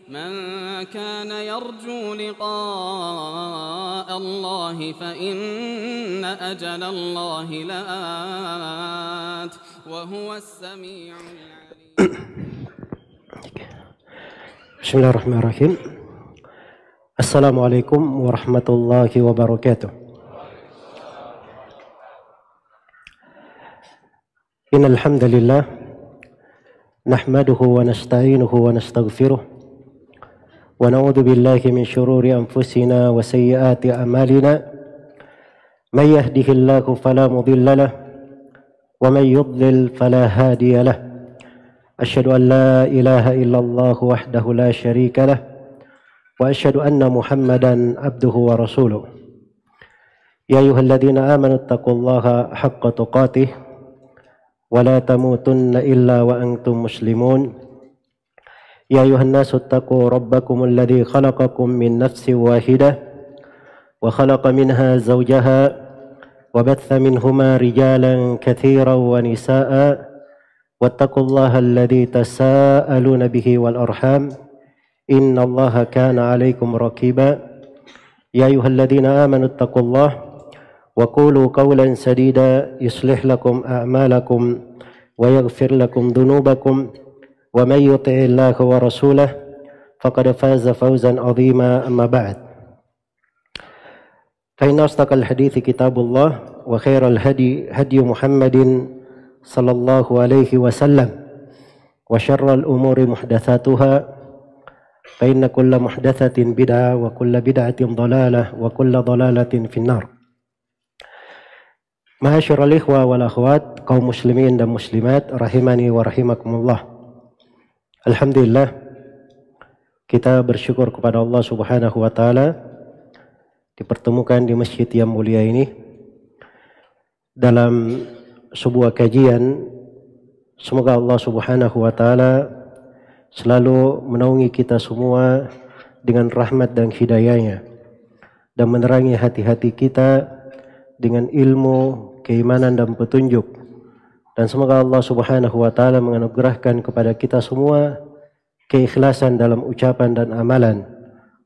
من كان يرجو لقاء الله فإن أجل الله لآت وهو السميع العليم. بسم الله الرحمن الرحيم. السلام عليكم ورحمة الله وبركاته. إن الحمد لله نحمده ونستعينه ونستغفره ونعوذ بالله من شرور أنفسنا وسيئات أعمالنا من يهده الله فلا مضل له ومن يضلل فلا هادي له أشهد أن لا إله إلا الله وحده لا شريك له وأشهد أن محمدا عبده ورسوله يا أيها الذين آمنوا اتقوا الله حق تقاته ولا تموتن إلا وأنتم مسلمون يا أيها الناس اتقوا ربكم الذي خلقكم من نفس واحدة وخلق منها زوجها وبث منهما رجالا كثيرا ونساء واتقوا الله الذي تساءلون به والأرحام إن الله كان عليكم رقيبا يا أيها الذين آمنوا اتقوا الله وقولوا قولا سديدا يصلح لكم أعمالكم ويغفر لكم ذنوبكم ومن يطع الله ورسوله فقد فاز فوزا عظيما أما بعد فإن أصدق الحديث كتاب الله وخير الهدي هدي محمد صلى الله عليه وسلم وشر الأمور محدثاتها فإن كل محدثة بدعة وكل بدعة ضلالة وكل ضلالة في النار. Ma'asyiral ikhwa wal akhwat, kaum muslimin dan muslimat rahimani wa rahimakumullah. Alhamdulillah, kita bersyukur kepada Allah Subhanahu wa taala dipertemukan di masjid yang mulia ini dalam sebuah kajian. Semoga Allah Subhanahu wa taala selalu menaungi kita semua dengan rahmat dan hidayahnya dan menerangi hati-hati kita dengan ilmu, keimanan dan petunjuk. Dan semoga Allah Subhanahu wa taala menganugerahkan kepada kita semua keikhlasan dalam ucapan dan amalan,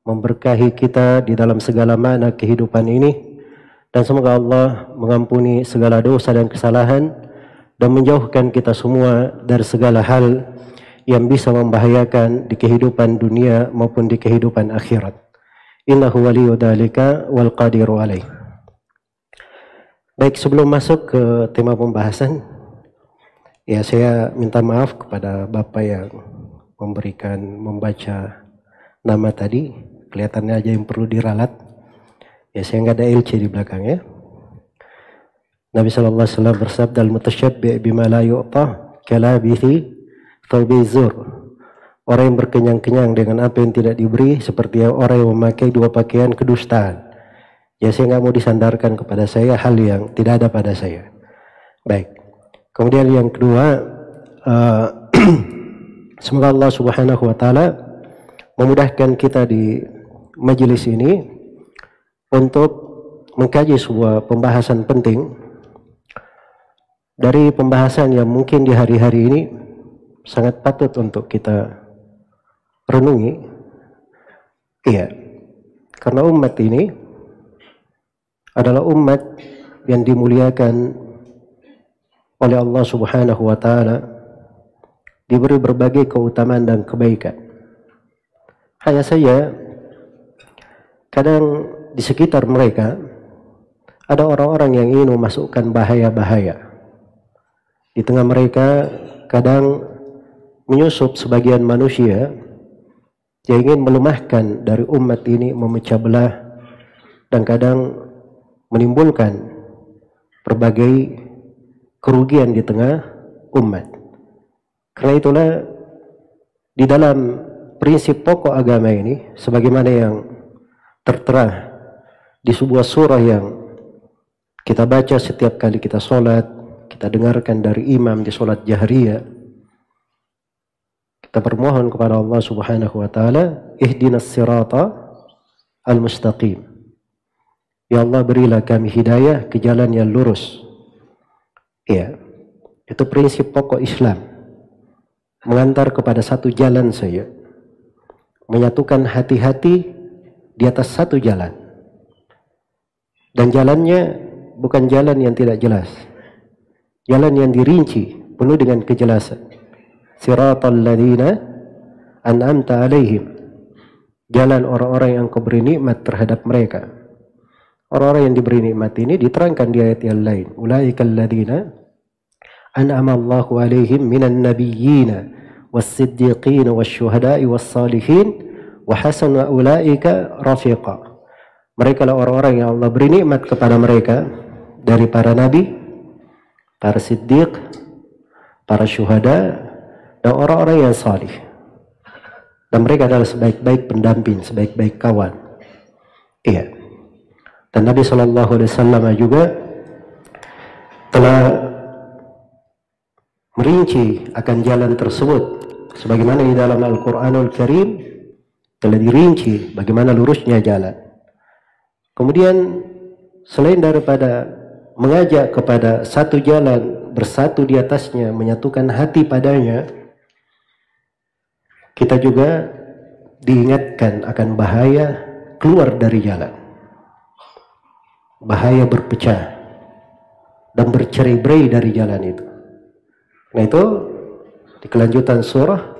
memberkahi kita di dalam segala makna kehidupan ini, dan semoga Allah mengampuni segala dosa dan kesalahan dan menjauhkan kita semua dari segala hal yang bisa membahayakan di kehidupan dunia maupun di kehidupan akhirat. Innahu waliyyu dzalika wal qadiru alaih. Baik, sebelum masuk ke tema pembahasan, ya saya minta maaf kepada Bapak yang membaca nama tadi, kelihatannya aja yang perlu diralat. Ya saya nggak ada LC di belakangnya. Nabi sallallahu alaihi wasallam bersabda, al-mutasyabbi' bima la yu'ta kalabithi thawbi zur. Orang yang berkenyang-kenyang dengan apa yang tidak diberi seperti orang yang memakai dua pakaian kedustaan. Ya saya nggak mau disandarkan kepada saya hal yang tidak ada pada saya. Baik. Kemudian yang kedua, semoga Allah Subhanahu wa taala memudahkan kita di majelis ini untuk mengkaji sebuah pembahasan penting dari pembahasan yang mungkin di hari-hari ini sangat patut untuk kita renungi. Iya. Karena umat ini adalah umat yang dimuliakan oleh Allah Subhanahu wa taala, diberi berbagai keutamaan dan kebaikan. Hanya saja kadang di sekitar mereka ada orang-orang yang ingin memasukkan bahaya-bahaya. Di tengah mereka kadang menyusup sebagian manusia yang ingin melemahkan dari umat ini, memecah belah, dan kadang menimbulkan berbagai kerugian di tengah umat. Karena itulah di dalam prinsip pokok agama ini, sebagaimana yang tertera di sebuah surah yang kita baca setiap kali kita sholat, kita dengarkan dari imam di sholat jahriyah, kita bermohon kepada Allah Subhanahu wa taala, ihdinas sirata al-mustaqim. Ya Allah, berilah kami hidayah ke jalan yang lurus. Ya, itu prinsip pokok Islam. Mengantar kepada satu jalan saja. menyatukan hati-hati di atas satu jalan. Dan jalannya bukan jalan yang tidak jelas. Jalan yang dirinci, penuh dengan kejelasan. Siratal ladzina an'amta alaihim. Jalan orang-orang yang kau beri nikmat terhadap mereka. Orang-orang yang diberi nikmat ini diterangkan di ayat yang lain. Ulaikal ladzina an'ama Allahu alaihim minan nabiyyina was-siddiqin wasyuhada'i was-salihin wa hasuna ulaika rafiqa. Mereka lah orang-orang yang Allah beri nikmat kepada mereka dari para nabi, para siddiq, para syuhada, dan orang-orang yang salih. Dan mereka adalah sebaik-baik pendamping, sebaik-baik kawan. Iya. Dan Nabi SAW juga telah merinci akan jalan tersebut. Sebagaimana di dalam Al-Quranul Karim telah dirinci bagaimana lurusnya jalan. Kemudian selain daripada mengajak kepada satu jalan, bersatu di atasnya, menyatukan hati padanya, kita juga diingatkan akan bahaya keluar dari jalan. Bahaya berpecah dan bercerai-berai dari jalan itu. Nah itu di kelanjutan surah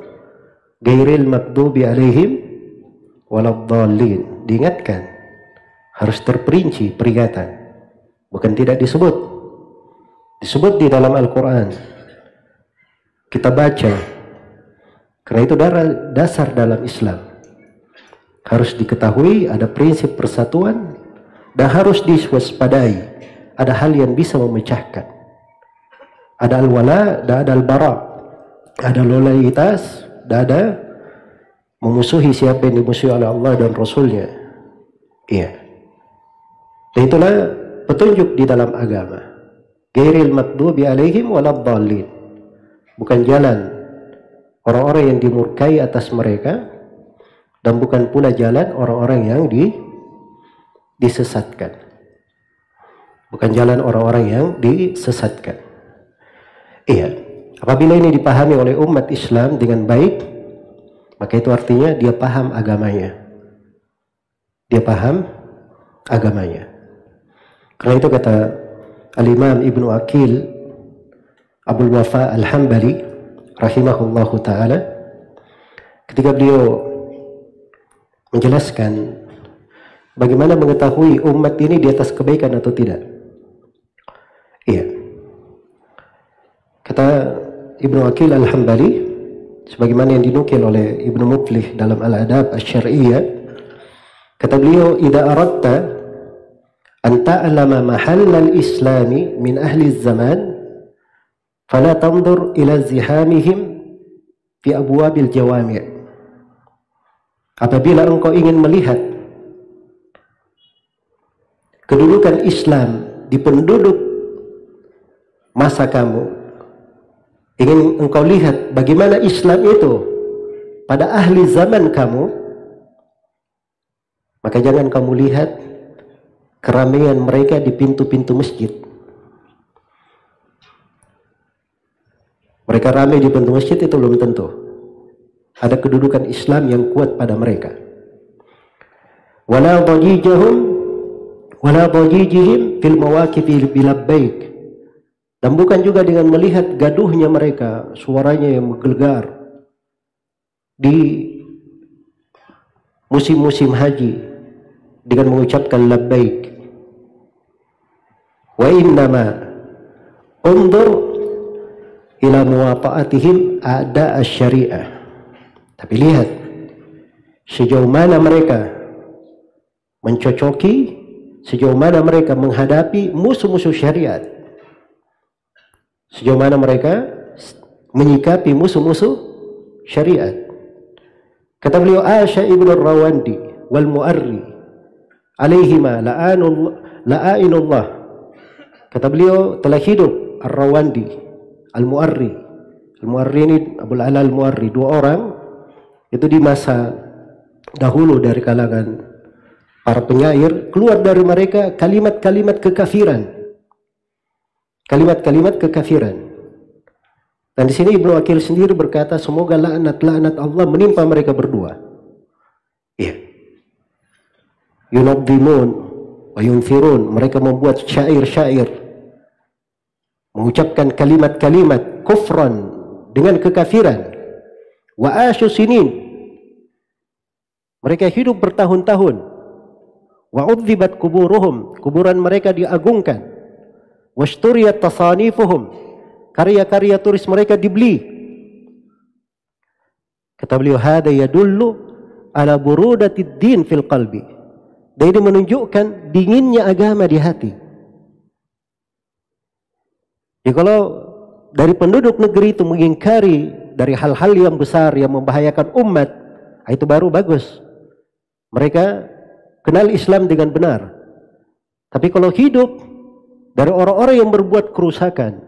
Ghairil maghdubi alaihim waladhdallin, diingatkan harus terperinci peringatan, bukan tidak disebut di dalam Al-Quran, kita baca. Karena itu dasar dalam Islam harus diketahui, ada prinsip persatuan dan harus diwaspadai. Ada hal yang bisa memecahkan, ada al-wala dan ada al-bara, ada loyalitas dan ada memusuhi siapa yang dimusuhi oleh Allah dan Rasulnya. Iya. Dan itulah petunjuk di dalam agama. Ghairil maghdubi alaihim waladhdallin. Bukan jalan orang-orang yang dimurkai atas mereka, dan bukan pula jalan orang-orang yang disesatkan. Bukan jalan orang-orang yang disesatkan. Iya. Apabila ini dipahami oleh umat Islam dengan baik, maka itu artinya dia paham agamanya. Dia paham agamanya. Karena itu kata Al-Imam Ibnu Aqil Abul Wafa Al-Hambali rahimahullahu ta'ala, ketika beliau menjelaskan bagaimana mengetahui umat ini di atas kebaikan atau tidak. Iya. Kata Ibnu Aqil Al-Hambali, sebagaimana yang dinukil oleh Ibnu Muflih dalam Al-Adab Asy-Syar'iyyah, kata beliau, "Idza aradta an ta'lama mahallal islami min ahli zaman fala tanzur ila zihamihim fi abwabil jawami'." Apabila engkau ingin melihat kedudukan Islam di penduduk masa kamu, ingin engkau lihat bagaimana Islam itu pada ahli zaman kamu, maka jangan kamu lihat keramaian mereka di pintu-pintu masjid. Mereka ramai di pintu masjid itu belum tentu ada kedudukan Islam yang kuat pada mereka. Wala dhajijihim fil mawaqifil bilabbaik. Dan bukan juga dengan melihat gaduhnya mereka, suaranya yang menggelegar di musim-musim haji dengan mengucapkan labbaik. Wa innama undur ila muwafa'atihim a'da asy-syari'ah. Tapi lihat sejauh mana mereka mencocoki, sejauh mana mereka menghadapi musuh-musuh syariat, sejauh mana mereka menyikapi musuh-musuh syariat. Kata beliau, Asya ibn Rawandi wal Mu'arri alaihima la'ainullah. Kata beliau, telah hidup Ar-Rawandi, Al-Mu'arri. Al-Mu'arri ini Abul Ala Al-Mu'arri, dua orang itu di masa dahulu dari kalangan para penyair, keluar dari mereka kalimat-kalimat kekafiran. Kalimat-kalimat kekafiran. Dan di sini Ibnu Aqil sendiri berkata, semoga laknat-laknat Allah menimpa mereka berdua. Ya. Yunadhimun wa yunthirun, mereka membuat syair-syair, mengucapkan kalimat-kalimat kufran dengan kekafiran. Wa asyu sinin, mereka hidup bertahun-tahun. Wa udzibat kuburuhum, kuburan mereka diagungkan. Wasturiyat tasanifuhum, karya-karya tulis mereka dibeli. Kata beliau, hada yadullu ala burudatid din fil qalbi. Dan ini menunjukkan dinginnya agama di hati. Ya, kalau dari penduduk negeri itu mengingkari dari hal-hal yang besar yang membahayakan umat, itu baru bagus. Mereka kenal Islam dengan benar. Tapi kalau hidup dari orang-orang yang berbuat kerusakan,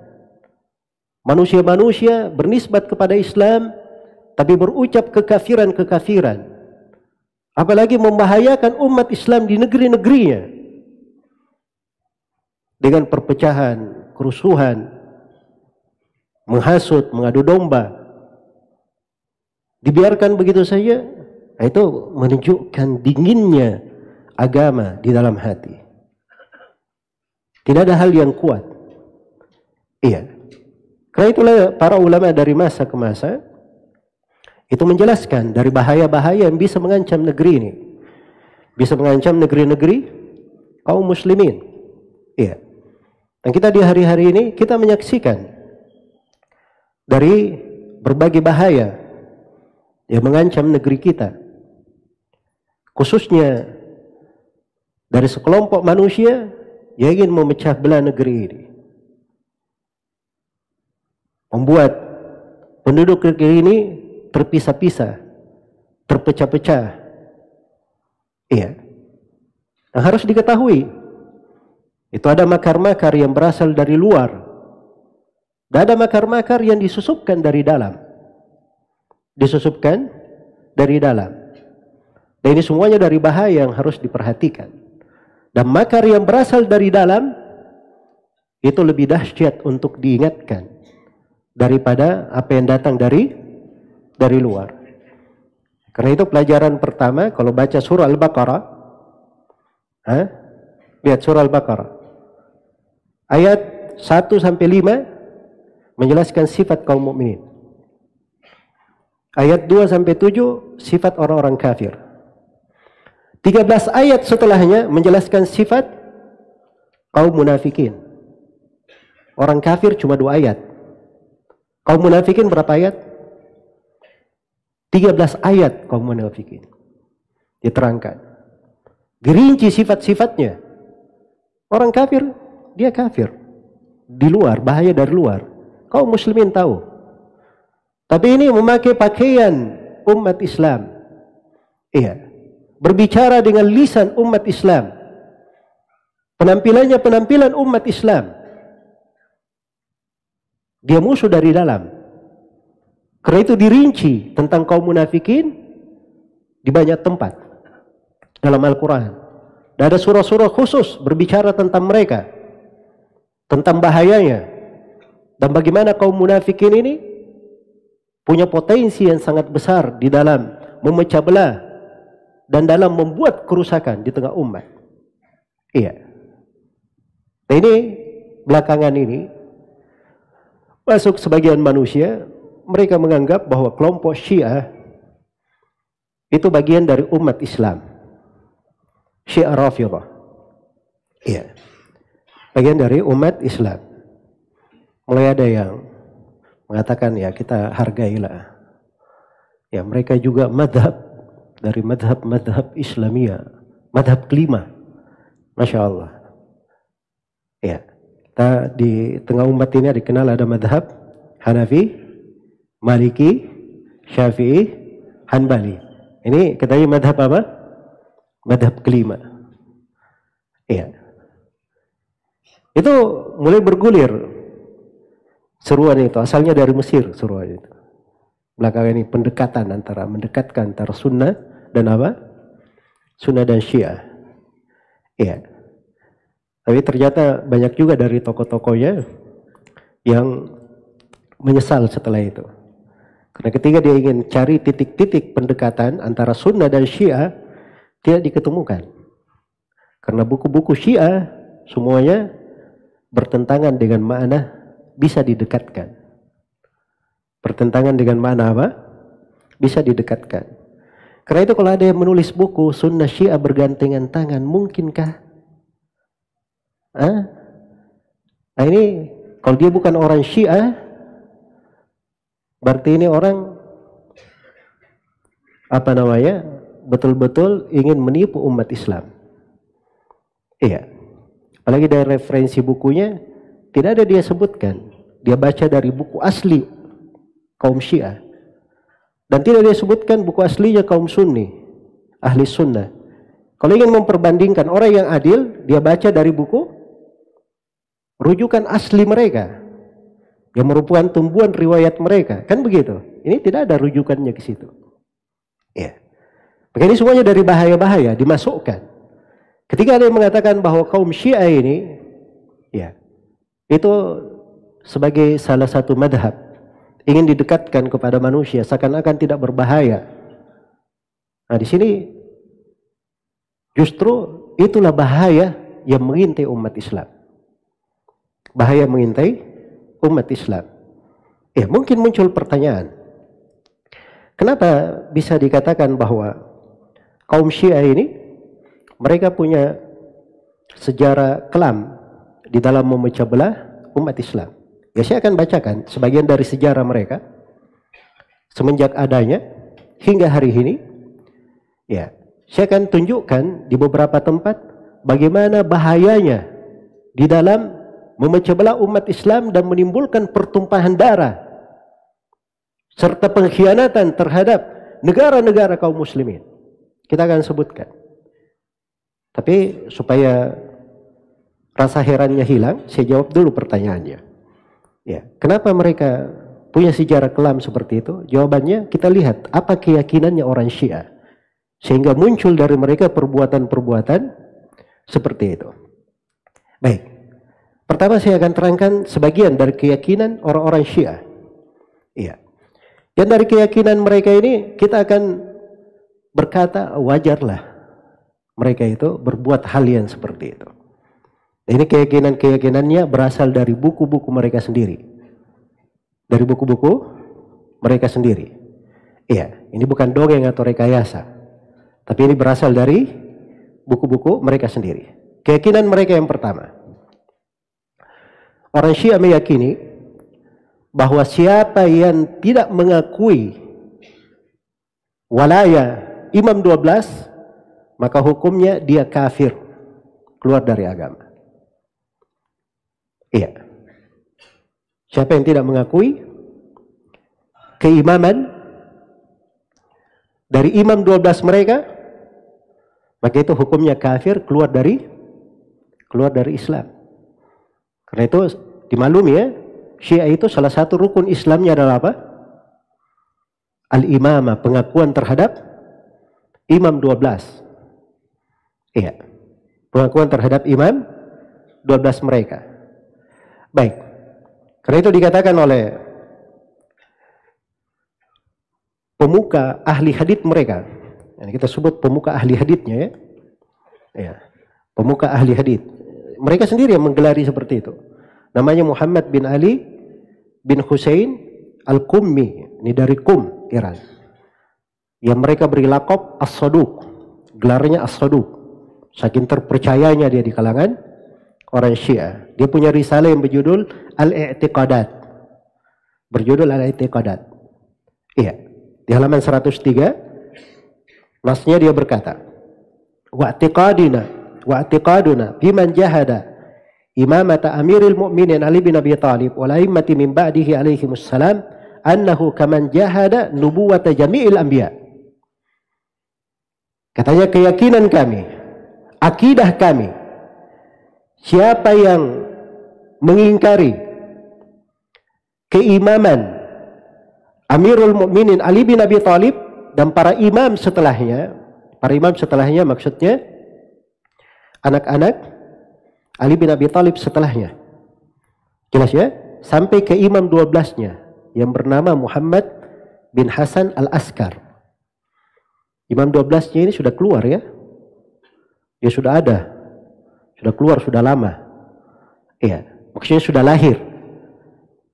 manusia-manusia bernisbat kepada Islam, tapi berucap kekafiran-kekafiran, apalagi membahayakan umat Islam di negeri-negerinya dengan perpecahan, kerusuhan, menghasut, mengadu domba, dibiarkan begitu saja, itu menunjukkan dinginnya agama di dalam hati. Tidak ada hal yang kuat. Iya. Karena itulah para ulama dari masa ke masa itu menjelaskan dari bahaya-bahaya yang bisa mengancam negeri ini. Bisa mengancam negeri-negeri kaum muslimin. Iya. Dan kita di hari-hari ini kita menyaksikan dari berbagai bahaya yang mengancam negeri kita. Khususnya dari sekelompok manusia yang ingin memecah belah negeri ini. Membuat penduduk negeri ini terpisah-pisah, terpecah-pecah. Iya. Nah, harus diketahui, itu ada makar-makar yang berasal dari luar, dan ada makar-makar yang disusupkan dari dalam. Disusupkan dari dalam. Dan ini semuanya dari bahaya yang harus diperhatikan. Dan makar yang berasal dari dalam itu lebih dahsyat untuk diingatkan daripada apa yang datang dari luar. Karena itu pelajaran pertama kalau baca surah Al-Baqarah, lihat surah Al-Baqarah ayat 1 sampai 5 menjelaskan sifat kaum mukminin. Ayat 2 sampai 7 sifat orang-orang kafir. 13 ayat setelahnya menjelaskan sifat kaum munafikin. Orang kafir cuma 2 ayat. Kaum munafikin berapa ayat? 13 ayat kaum munafikin diterangkan. Dirinci sifat-sifatnya. Orang kafir, dia kafir. Di luar, bahaya dari luar. Kaum muslimin tahu. Tapi ini memakai pakaian umat Islam. Iya. Berbicara dengan lisan umat Islam. Penampilannya penampilan umat Islam. Dia musuh dari dalam. Karena itu dirinci tentang kaum munafikin di banyak tempat dalam Al-Quran. Dan ada surah-surah khusus berbicara tentang mereka, tentang bahayanya, dan bagaimana kaum munafikin ini punya potensi yang sangat besar di dalam memecah belah dan dalam membuat kerusakan di tengah umat. Iya. Nah, ini belakangan ini masuk sebagian manusia, mereka menganggap bahwa kelompok Syiah itu bagian dari umat Islam. Syiah Rafidhah. Iya. Bagian dari umat Islam. Mulai ada yang mengatakan ya kita hargailah. Ya mereka juga madhab dari madhab Islamiyah. Madhab kelima. Masya Allah. Ya. Kita di tengah umat ini dikenal ada madhab Hanafi, Maliki, Syafi'i, Hanbali. Ini katanya madhab apa? Madhab kelima. Iya. Itu mulai bergulir seruan itu. Asalnya dari Mesir seruan itu. Belakangan ini pendekatan mendekatkan antara sunnah dan apa? Sunnah dan Syiah. Iya. Tapi ternyata banyak juga dari tokoh-tokohnya yang menyesal setelah itu. Karena ketika dia ingin cari titik-titik pendekatan antara sunnah dan Syiah, tidak diketemukan. Karena buku-buku Syiah semuanya bertentangan dengan makna bisa didekatkan. Bertentangan dengan makna apa? Bisa didekatkan. Karena itu kalau ada yang menulis buku Sunnah Syiah bergandengan tangan, mungkinkah? Nah ini kalau dia bukan orang Syiah, berarti ini orang apa namanya? Betul-betul ingin menipu umat Islam. Iya. Apalagi dari referensi bukunya tidak ada dia sebutkan. Dia baca dari buku asli kaum Syiah. Dan tidak dia sebutkan buku aslinya kaum Sunni, ahli sunnah. Kalau ingin memperbandingkan orang yang adil, dia baca dari buku rujukan asli mereka yang merupakan tumbuhan riwayat mereka, kan begitu. Ini tidak ada rujukannya ke situ. Ya. Maka ini semuanya dari bahaya-bahaya dimasukkan. Ketika ada yang mengatakan bahwa kaum Syiah ini, ya, itu sebagai salah satu madhab, ingin didekatkan kepada manusia, seakan-akan tidak berbahaya. Nah di sini justru itulah bahaya yang mengintai umat Islam. Bahaya mengintai umat Islam. Ya, mungkin muncul pertanyaan. Kenapa bisa dikatakan bahwa kaum Syiah ini mereka punya sejarah kelam di dalam memecah belah umat Islam? Ya, saya akan bacakan sebagian dari sejarah mereka semenjak adanya hingga hari ini. Ya, saya akan tunjukkan di beberapa tempat bagaimana bahayanya di dalam memecah belah umat Islam dan menimbulkan pertumpahan darah serta pengkhianatan terhadap negara-negara kaum muslimin. Kita akan sebutkan. Tapi supaya rasa herannya hilang, saya jawab dulu pertanyaannya. Ya, kenapa mereka punya sejarah kelam seperti itu? Jawabannya kita lihat apa keyakinannya orang Syiah sehingga muncul dari mereka perbuatan-perbuatan seperti itu. Baik. Pertama saya akan terangkan sebagian dari keyakinan orang-orang Syiah. Iya. Dan dari keyakinan mereka ini kita akan berkata wajarlah mereka itu berbuat hal yang seperti itu. Ini keyakinan-keyakinannya berasal dari buku-buku mereka sendiri. Dari buku-buku mereka sendiri. Iya, ini bukan dongeng atau rekayasa. Tapi ini berasal dari buku-buku mereka sendiri. Keyakinan mereka yang pertama. Orang Syiah meyakini bahwa siapa yang tidak mengakui walaya Imam 12, maka hukumnya dia kafir, keluar dari agama. Iya. Siapa yang tidak mengakui keimaman dari Imam 12 mereka, maka itu hukumnya kafir, keluar dari Islam. Karena itu dimaklumi ya, Syiah itu salah satu rukun Islamnya adalah apa? Al-imamah, pengakuan terhadap Imam 12. Iya. Pengakuan terhadap Imam 12 mereka. Baik. Karena itu dikatakan oleh pemuka ahli hadits mereka. Yang kita sebut pemuka ahli haditsnya ya. Ya. Pemuka ahli hadits. Mereka sendiri yang menggelari seperti itu. Namanya Muhammad bin Ali bin Husain Al-Qummi. Ini dari Qum, Iran. Yang mereka beri lakop As-Saduq. Gelarnya As-Saduq. Saking terpercayanya dia di kalangan orang Syiah. Dia punya risalah yang berjudul Al-I'tiqadat. Berjudul Al-I'tiqadat. Iya. Di halaman 103. Nasnya dia berkata. Wa'tiqaduna biman jahada imamata amiril mu'minin Ali bin Abi Thalib wal a'immati min ba'dihi alaihimus salam annahu kaman jahada nubuwata jami'il anbiya. Katanya keyakinan kami, akidah kami, siapa yang mengingkari keimaman Amirul Mukminin Ali bin Abi Thalib dan para imam setelahnya maksudnya anak-anak Ali bin Abi Thalib setelahnya. Jelas ya? Sampai ke imam 12-nya yang bernama Muhammad bin Hasan Al-Askar. Imam 12-nya ini sudah keluar ya. Dia sudah ada, sudah keluar, sudah lama. Iya, maksudnya sudah lahir.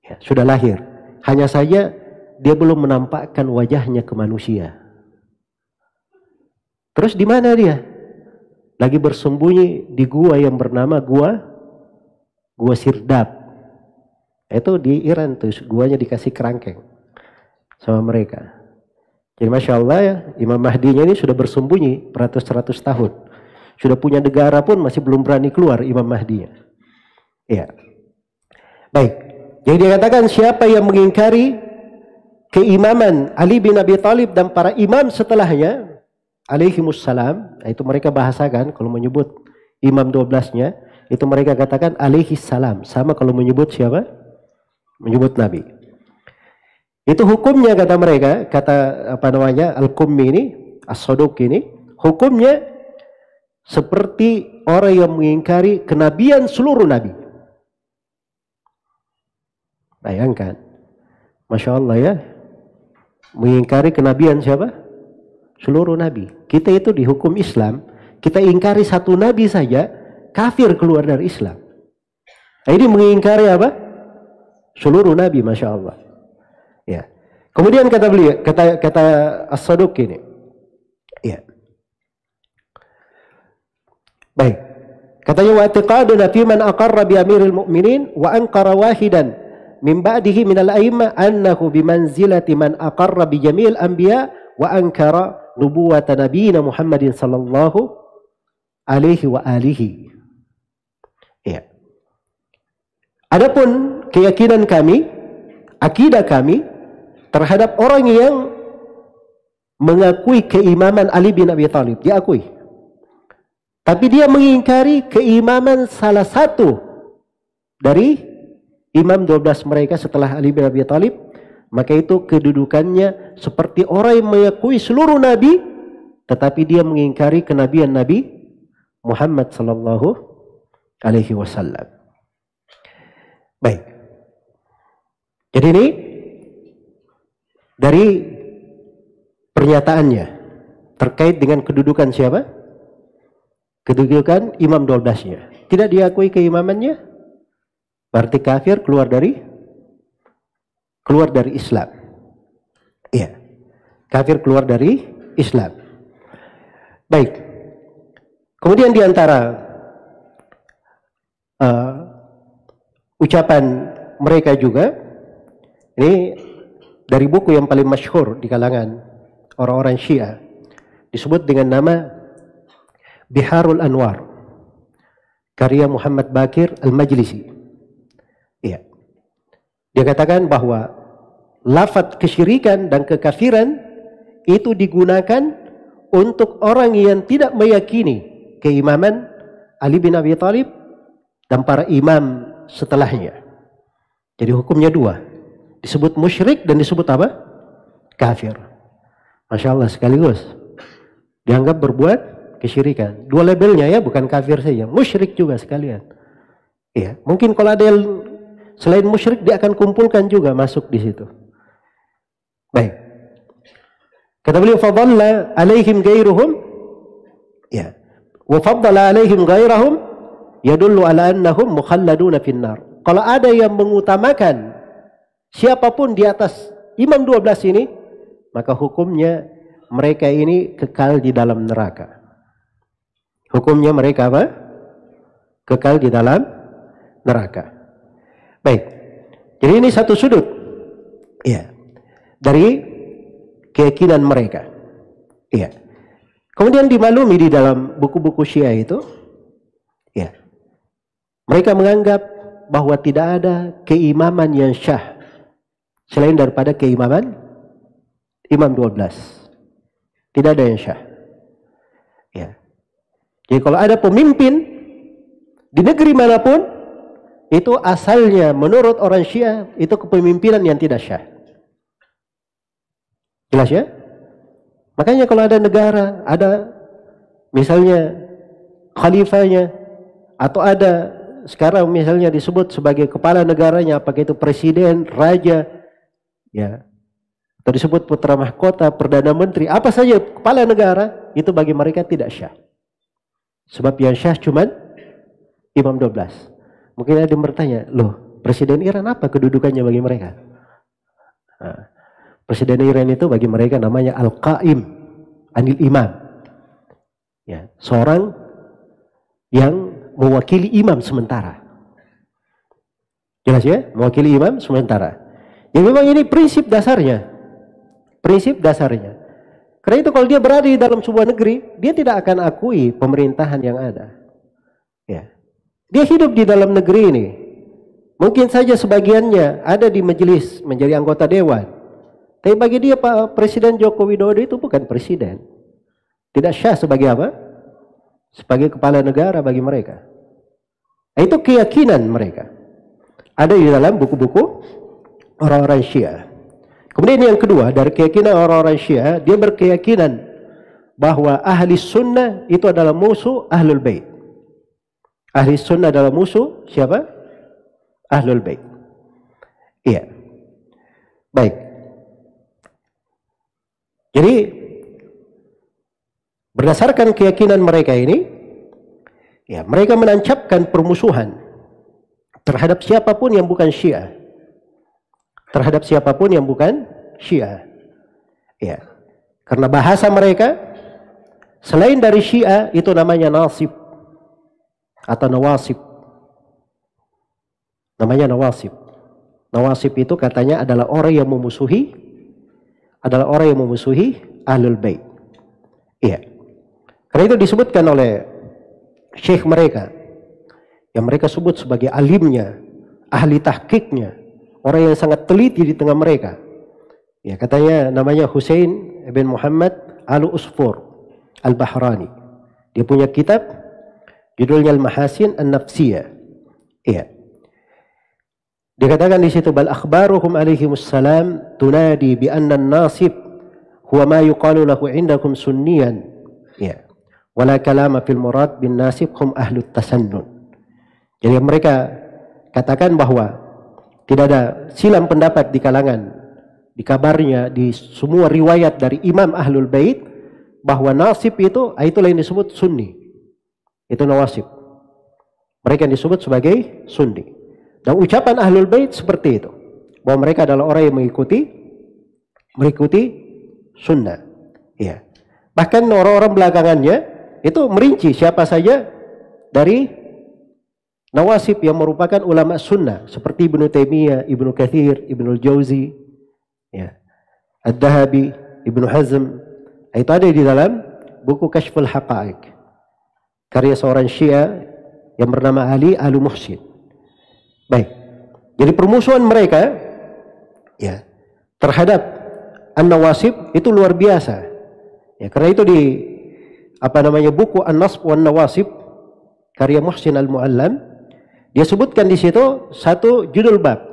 Ya, sudah lahir. Hanya saja dia belum menampakkan wajahnya ke manusia. Terus di mana dia? Lagi bersembunyi di gua yang bernama gua Sirdab. Itu di Iran tuh, guanya dikasih kerangkeng sama mereka. Jadi Masya Allah ya, Imam Mahdinya ini sudah bersembunyi beratus-ratus tahun. Sudah punya negara pun masih belum berani keluar Imam Mahdinya. Ya. Baik. Jadi dia katakan siapa yang mengingkari keimaman Ali bin Abi Thalib dan para imam setelahnya alaihimussalam, itu mereka bahasakan kalau menyebut imam 12-nya, itu mereka katakan alaihissalam. Sama kalau menyebut siapa? Menyebut Nabi. Itu hukumnya kata mereka, kata Al-Qummi ini, As-Saduq ini, hukumnya seperti orang yang mengingkari kenabian seluruh nabi. Bayangkan, Masya Allah ya, mengingkari kenabian siapa? Seluruh nabi. Kita itu di hukum Islam, kita ingkari satu nabi saja, kafir keluar dari Islam. Nah, ini mengingkari apa? Seluruh nabi, Masya Allah. Ya. Kemudian kata beliau, kata As-Saduq ini, ya. Baik. Katanya wa i'tiqaduna fi man aqarra bi amiril mu'minin wa anqara wahidan min ba'dihi minal a'immah annahu bimanzilati man aqarra bi jami'il anbiya wa ankara nubuwata nabiyina Muhammadin sallallahu alaihi wa alihi. Ya. Adapun keyakinan kami, akidah kami terhadap orang yang mengakui keimaman Ali bin Abi Thalib, diakui. Tapi dia mengingkari keimaman salah satu dari imam 12 mereka setelah Ali bin Abi Thalib, maka itu kedudukannya seperti orang yang mengakui seluruh nabi, tetapi dia mengingkari kenabian Nabi Muhammad sallallahu alaihi wasallam. Baik. Jadi ini dari pernyataannya terkait dengan kedudukan siapa? Kedudukan imam 12-nya. Tidak diakui keimamannya, berarti kafir, keluar dari Islam. Iya. Kafir keluar dari Islam. Baik. Kemudian di antara ucapan mereka juga, ini dari buku yang paling masyhur di kalangan orang-orang Syiah, disebut dengan nama Biharul Anwar, karya Muhammad Bakir Al-Majlisi. Iya. Dia katakan bahwa lafaz kesyirikan dan kekafiran itu digunakan untuk orang yang tidak meyakini keimaman Ali bin Abi Thalib dan para imam setelahnya. Jadi hukumnya dua, disebut musyrik dan disebut apa? Kafir. Masya Allah, sekaligus dianggap berbuat kesyirikan. Dua labelnya ya, bukan kafir saja, musyrik juga sekalian. Iya, mungkin kalau ada yang selain musyrik dia akan kumpulkan juga masuk di situ. Baik. Kata beliau, fadalla alaihim ghairuhum, ya. Wa faddala alaihim ghairahum yadullu ala annahum mukhalladuna finnar. Kalau ada yang mengutamakan siapapun di atas imam 12 ini, maka hukumnya mereka ini kekal di dalam neraka. Hukumnya mereka apa? Kekal di dalam neraka. Baik. Jadi ini satu sudut, ya, dari keyakinan mereka. Iya. Kemudian dimaklumi di dalam buku-buku Syiah itu, ya, mereka menganggap bahwa tidak ada keimaman yang syah selain daripada keimaman imam 12. Tidak ada yang syah. Ya. Jadi kalau ada pemimpin di negeri manapun, itu asalnya menurut orang Syiah itu kepemimpinan yang tidak syah. Jelas ya? Makanya kalau ada negara, ada misalnya khalifahnya, atau ada sekarang misalnya disebut sebagai kepala negaranya, apakah itu presiden, raja, ya, atau disebut putra mahkota, perdana menteri, apa saja kepala negara, itu bagi mereka tidak syah. Sebab yang syah cuman imam 12. Mungkin ada yang bertanya, loh presiden Iran apa kedudukannya bagi mereka? Nah, presiden Iran itu bagi mereka namanya Al-Qaim Anil Imam. Ya, seorang yang mewakili imam sementara. Jelas ya? Mewakili imam sementara. Ya memang ini prinsip dasarnya. Prinsip dasarnya. Karena itu kalau dia berada di dalam sebuah negeri, dia tidak akan akui pemerintahan yang ada. Ya. Dia hidup di dalam negeri ini. Mungkin saja sebagiannya ada di majelis menjadi anggota dewan. Tapi bagi dia Pak Presiden Joko Widodo itu bukan presiden. Tidak syah sebagai apa? Sebagai kepala negara bagi mereka. Nah, itu keyakinan mereka. Ada di dalam buku-buku orang-orang Syiah. Kemudian yang kedua, dari keyakinan orang-orang Syiah, dia berkeyakinan bahwa ahli sunnah itu adalah musuh ahlul bait. Ahli sunnah adalah musuh siapa? Ahlul bait. Iya. Baik. Jadi berdasarkan keyakinan mereka ini, ya mereka menancapkan permusuhan terhadap siapapun yang bukan Syiah. Terhadap siapapun yang bukan Syiah. Ya. Karena bahasa mereka selain dari Syiah itu namanya nasib atau nawasib. Namanya nawasib. Nawasib itu katanya adalah orang yang memusuhi ahlul bait. Iya. Karena itu disebutkan oleh syekh mereka yang mereka sebut sebagai alimnya, ahli tahqiqnya, orang yang sangat teliti di tengah mereka. Ya, katanya namanya Husain bin Muhammad Al-Usfur Al-Bahrani. Dia punya kitab judulnya Al-Mahasin An-Nafsiyah. Iya. Dikatakan di situ bal akhbaruhum alaihimussalam tunadi bi anna an-nasib huwa ma yuqalu lahu indakum sunniyan. Ya. Wala kalama fil murad bin nasib hum ahlut tasannun. Jadi mereka katakan bahwa tidak ada silam pendapat di kalangan, di kabarnya, di semua riwayat dari imam ahlul bait bahwa nasib itulah yang disebut sunni. Itu nawasib. Mereka yang disebut sebagai sunni. Dan ucapan ahlul bait seperti itu, bahwa mereka adalah orang yang mengikuti sunnah. Ya. Bahkan orang-orang belakangannya itu merinci siapa saja dari nawasib yang merupakan ulama sunnah seperti Ibnu Taimiyah, Ibnu Katsir, Ibnu Jauzi, ya, Ad-Dahabi, Ibnu Hazm. Itu ada di dalam buku Kashful Haqa'iq, karya seorang Syiah yang bernama Ali Al-Muhsin. Baik. Jadi permusuhan mereka ya terhadap an-nawasib itu luar biasa. Ya, karena itu di buku An-Nasb wan Nawasib karya Muhsin Al-Muallam, dia sebutkan di situ satu judul bab,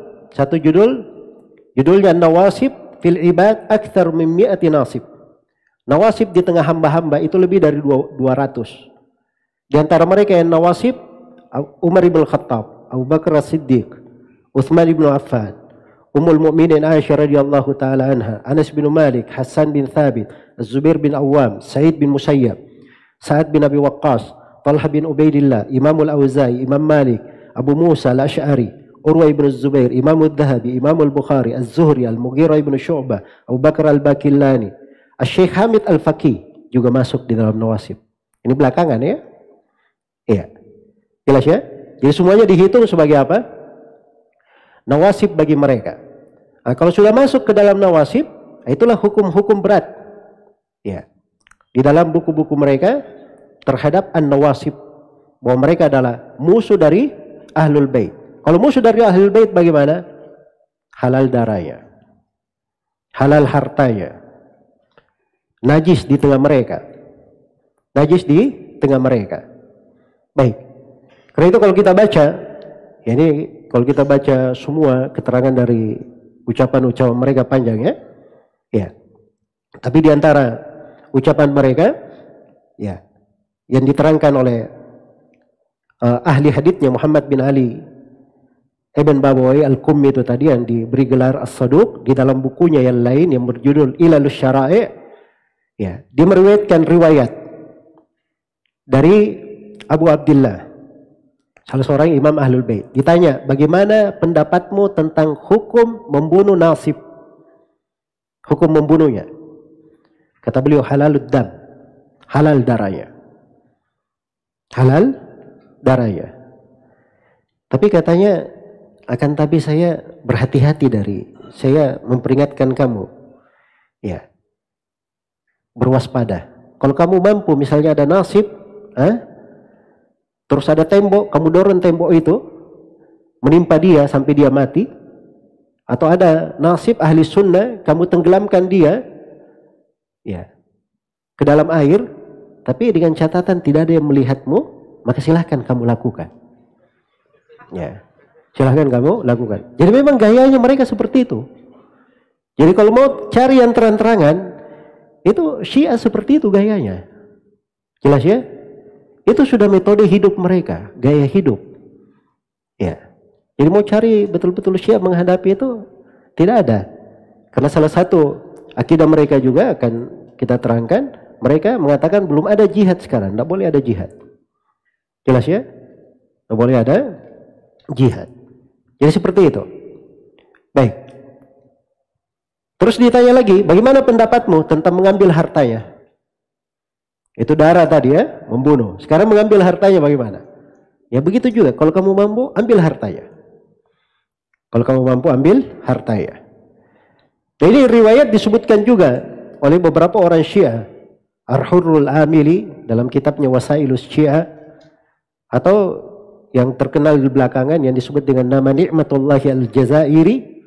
judulnya Nawasib fil ibad akthar min mi'ati nasib. Nawasib di tengah hamba-hamba itu lebih dari 200. Di antara mereka yang nawasib Umar ibn Khattab, Abu Bakar As-Siddiq, Utsman bin Affan, Ummul Mukminin Aisyah radhiyallahu taala anha, Anas bin Malik, Hasan bin Thabit, Az-Zubair bin Awwam, Sa'id bin Musayyab, Sa'ad bin Abi Waqqas, Talha bin Ubaidillah, Imam Al-Auza'i, Imam Malik, Abu Musa Al-Asy'ari, Urwa ibn Az-Zubair, Imam Al-Dhahabi, Imam Al-Bukhari, Az-Zuhri, Al-Mughirah ibn Syu'bah, Abu Bakar Al-Bakillani, Asy-Syaikh Hamid Al-Faqih juga masuk di dalam nawasib. Ini belakangan ya. Iya. Jelas ya? Jadi semuanya dihitung sebagai apa? Nawasib bagi mereka. Nah, kalau sudah masuk ke dalam nawasib, itulah hukum-hukum berat. Ya. Di dalam buku-buku mereka terhadap an-nawasib, bahwa mereka adalah musuh dari ahlul bait. Kalau musuh dari ahlul bait bagaimana? Halal darahnya, halal hartanya, najis di tengah mereka. Najis di tengah mereka. Baik. Karena itu kalau kita baca, ya ini kalau kita baca semua keterangan dari ucapan-ucapan mereka panjang ya. Ya. Tapi di antara ucapan mereka ya yang diterangkan oleh ahli haditsnya Muhammad bin Ali Ibn Babawai Al-Qummi itu tadi yang diberi gelar As-Saduq, di dalam bukunya yang lain yang berjudul Ilalus Syara'i', ya, dia meriwayatkan riwayat dari Abu Abdullah, salah seorang imam Ahlul Bait. Ditanya, bagaimana pendapatmu tentang hukum membunuh Nasib? Hukum membunuhnya. Kata beliau, halalud dam. Halal darahnya. Halal darahnya. Tapi katanya, akan tapi saya berhati-hati saya memperingatkan kamu. Ya. Berwaspada. Kalau kamu mampu, misalnya ada Nasib, terus ada tembok, kamu dorong tembok itu, menimpa dia sampai dia mati, atau ada Nasib ahli sunnah, kamu tenggelamkan dia, ya, ke dalam air, tapi dengan catatan tidak ada yang melihatmu, maka silahkan kamu lakukan. Ya, silahkan kamu lakukan. Jadi memang gayanya mereka seperti itu. Jadi kalau mau cari yang terang-terangan, itu Syiah seperti itu gayanya. Jelas ya? Itu sudah metode hidup mereka, gaya hidup. Ya. Jadi mau cari betul-betul Syiah menghadapi itu tidak ada. Karena salah satu akidah mereka juga akan kita terangkan, mereka mengatakan belum ada jihad sekarang, tidak boleh ada jihad. Jelas ya? Tidak boleh ada jihad. Jadi seperti itu. Baik. Terus ditanya lagi, bagaimana pendapatmu tentang mengambil hartanya? Itu darah tadi ya, membunuh. Sekarang mengambil hartanya bagaimana? Ya begitu juga, kalau kamu mampu, ambil hartanya. Kalau kamu mampu, ambil hartanya. Nah, ini riwayat disebutkan juga oleh beberapa orang Syiah. Ar-Hurrul Amili dalam kitabnya Wasailus Syiah, atau yang terkenal di belakangan yang disebut dengan nama Ni'matullahi Al-Jazairi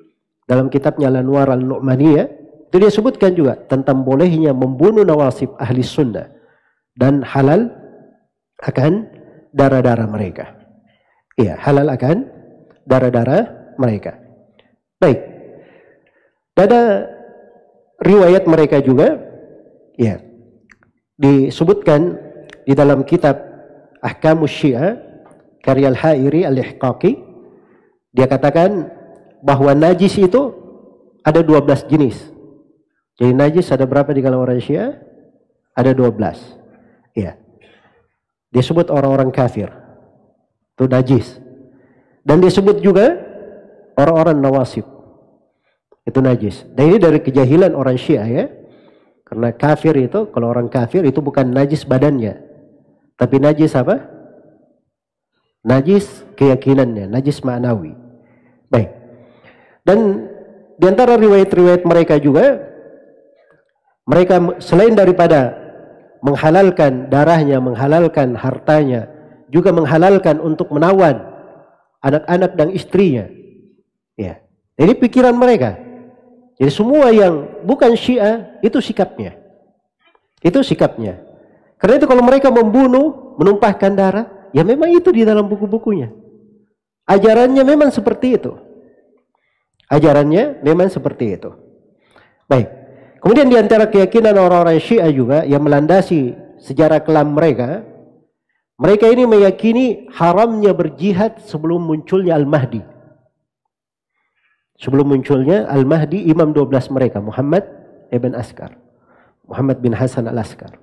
dalam kitabnya Al-Anwar Al-Nu'maniyah, itu dia sebutkan juga tentang bolehnya membunuh nawasib ahli sunnah dan halal akan darah-darah mereka. Iya, halal akan darah-darah mereka. Baik. Ada riwayat mereka juga, ya, disebutkan di dalam kitab Ahkamus Syiah karya Al-Hairi Al-Ihqaqi. Dia katakan bahwa najis itu ada 12 jenis. Jadi najis ada berapa di kalangan orang Syiah? Ada 12. Ya. Disebut orang-orang kafir. Itu najis. Dan disebut juga orang-orang nawasib. Itu najis. Dan ini dari kejahilan orang Syiah ya. Karena kafir itu, kalau orang kafir itu bukan najis badannya. Tapi najis apa? Najis keyakinannya, najis ma'nawi. Baik. Dan di antara riwayat-riwayat mereka juga, mereka selain daripada menghalalkan darahnya, menghalalkan hartanya, juga menghalalkan untuk menawan anak-anak dan istrinya. Ya. Ini pikiran mereka. Jadi semua yang bukan Syiah itu sikapnya. Itu sikapnya. Karena itu kalau mereka membunuh, menumpahkan darah, ya memang itu di dalam buku-bukunya. Ajarannya memang seperti itu. Ajarannya memang seperti itu. Baik. Kemudian di antara keyakinan orang-orang Syiah juga yang melandasi sejarah kelam mereka, mereka ini meyakini haramnya berjihad sebelum munculnya Al-Mahdi. Sebelum munculnya Al-Mahdi, imam 12 mereka, Muhammad ibn Askar, Muhammad bin Hasan al-Askar.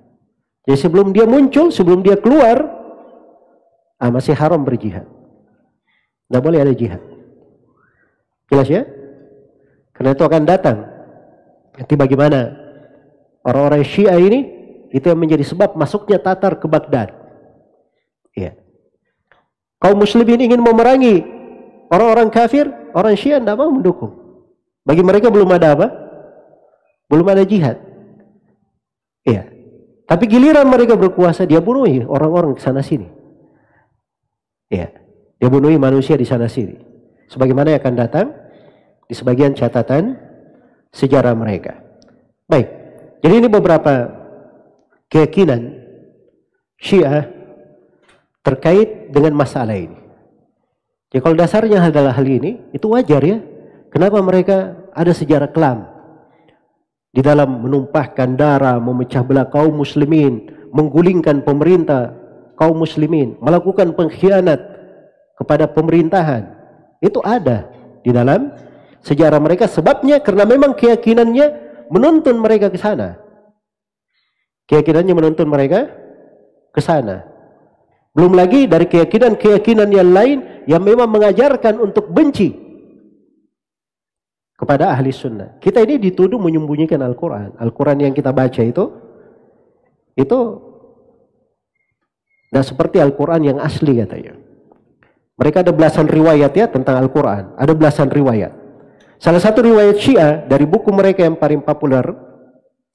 Jadi sebelum dia muncul, sebelum dia keluar, masih haram berjihad. Tidak boleh ada jihad. Jelas ya? Karena itu akan datang. Nanti bagaimana orang-orang Syiah ini, itu yang menjadi sebab masuknya Tatar ke Baghdad. Ya. Kaum muslimin ingin memerangi orang-orang kafir, orang Syiah tidak mau mendukung. Bagi mereka belum ada apa? Belum ada jihad. Iya. Tapi giliran mereka berkuasa, dia bunuhi orang-orang di sana sini. Iya. Dia bunuhi manusia di sana sini. Sebagaimana yang akan datang di sebagian catatan sejarah mereka. Baik. Jadi ini beberapa keyakinan Syiah terkait dengan masalah ini. Ya kalau dasarnya adalah hal ini, itu wajar ya. Kenapa mereka ada sejarah kelam di dalam menumpahkan darah, memecah belah kaum muslimin, menggulingkan pemerintah kaum muslimin, melakukan pengkhianat kepada pemerintahan. Itu ada di dalam sejarah mereka. Sebabnya karena memang keyakinannya menuntun mereka ke sana. Keyakinannya menuntun mereka ke sana. Belum lagi dari keyakinan-keyakinan yang lain yang memang mengajarkan untuk benci kepada ahli sunnah. Kita ini dituduh menyembunyikan Al-Quran. Al-Quran yang kita baca itu tidak seperti Al-Quran yang asli katanya. Mereka ada belasan riwayat ya tentang Al-Quran. Ada belasan riwayat. Salah satu riwayat Syiah dari buku mereka yang paling populer,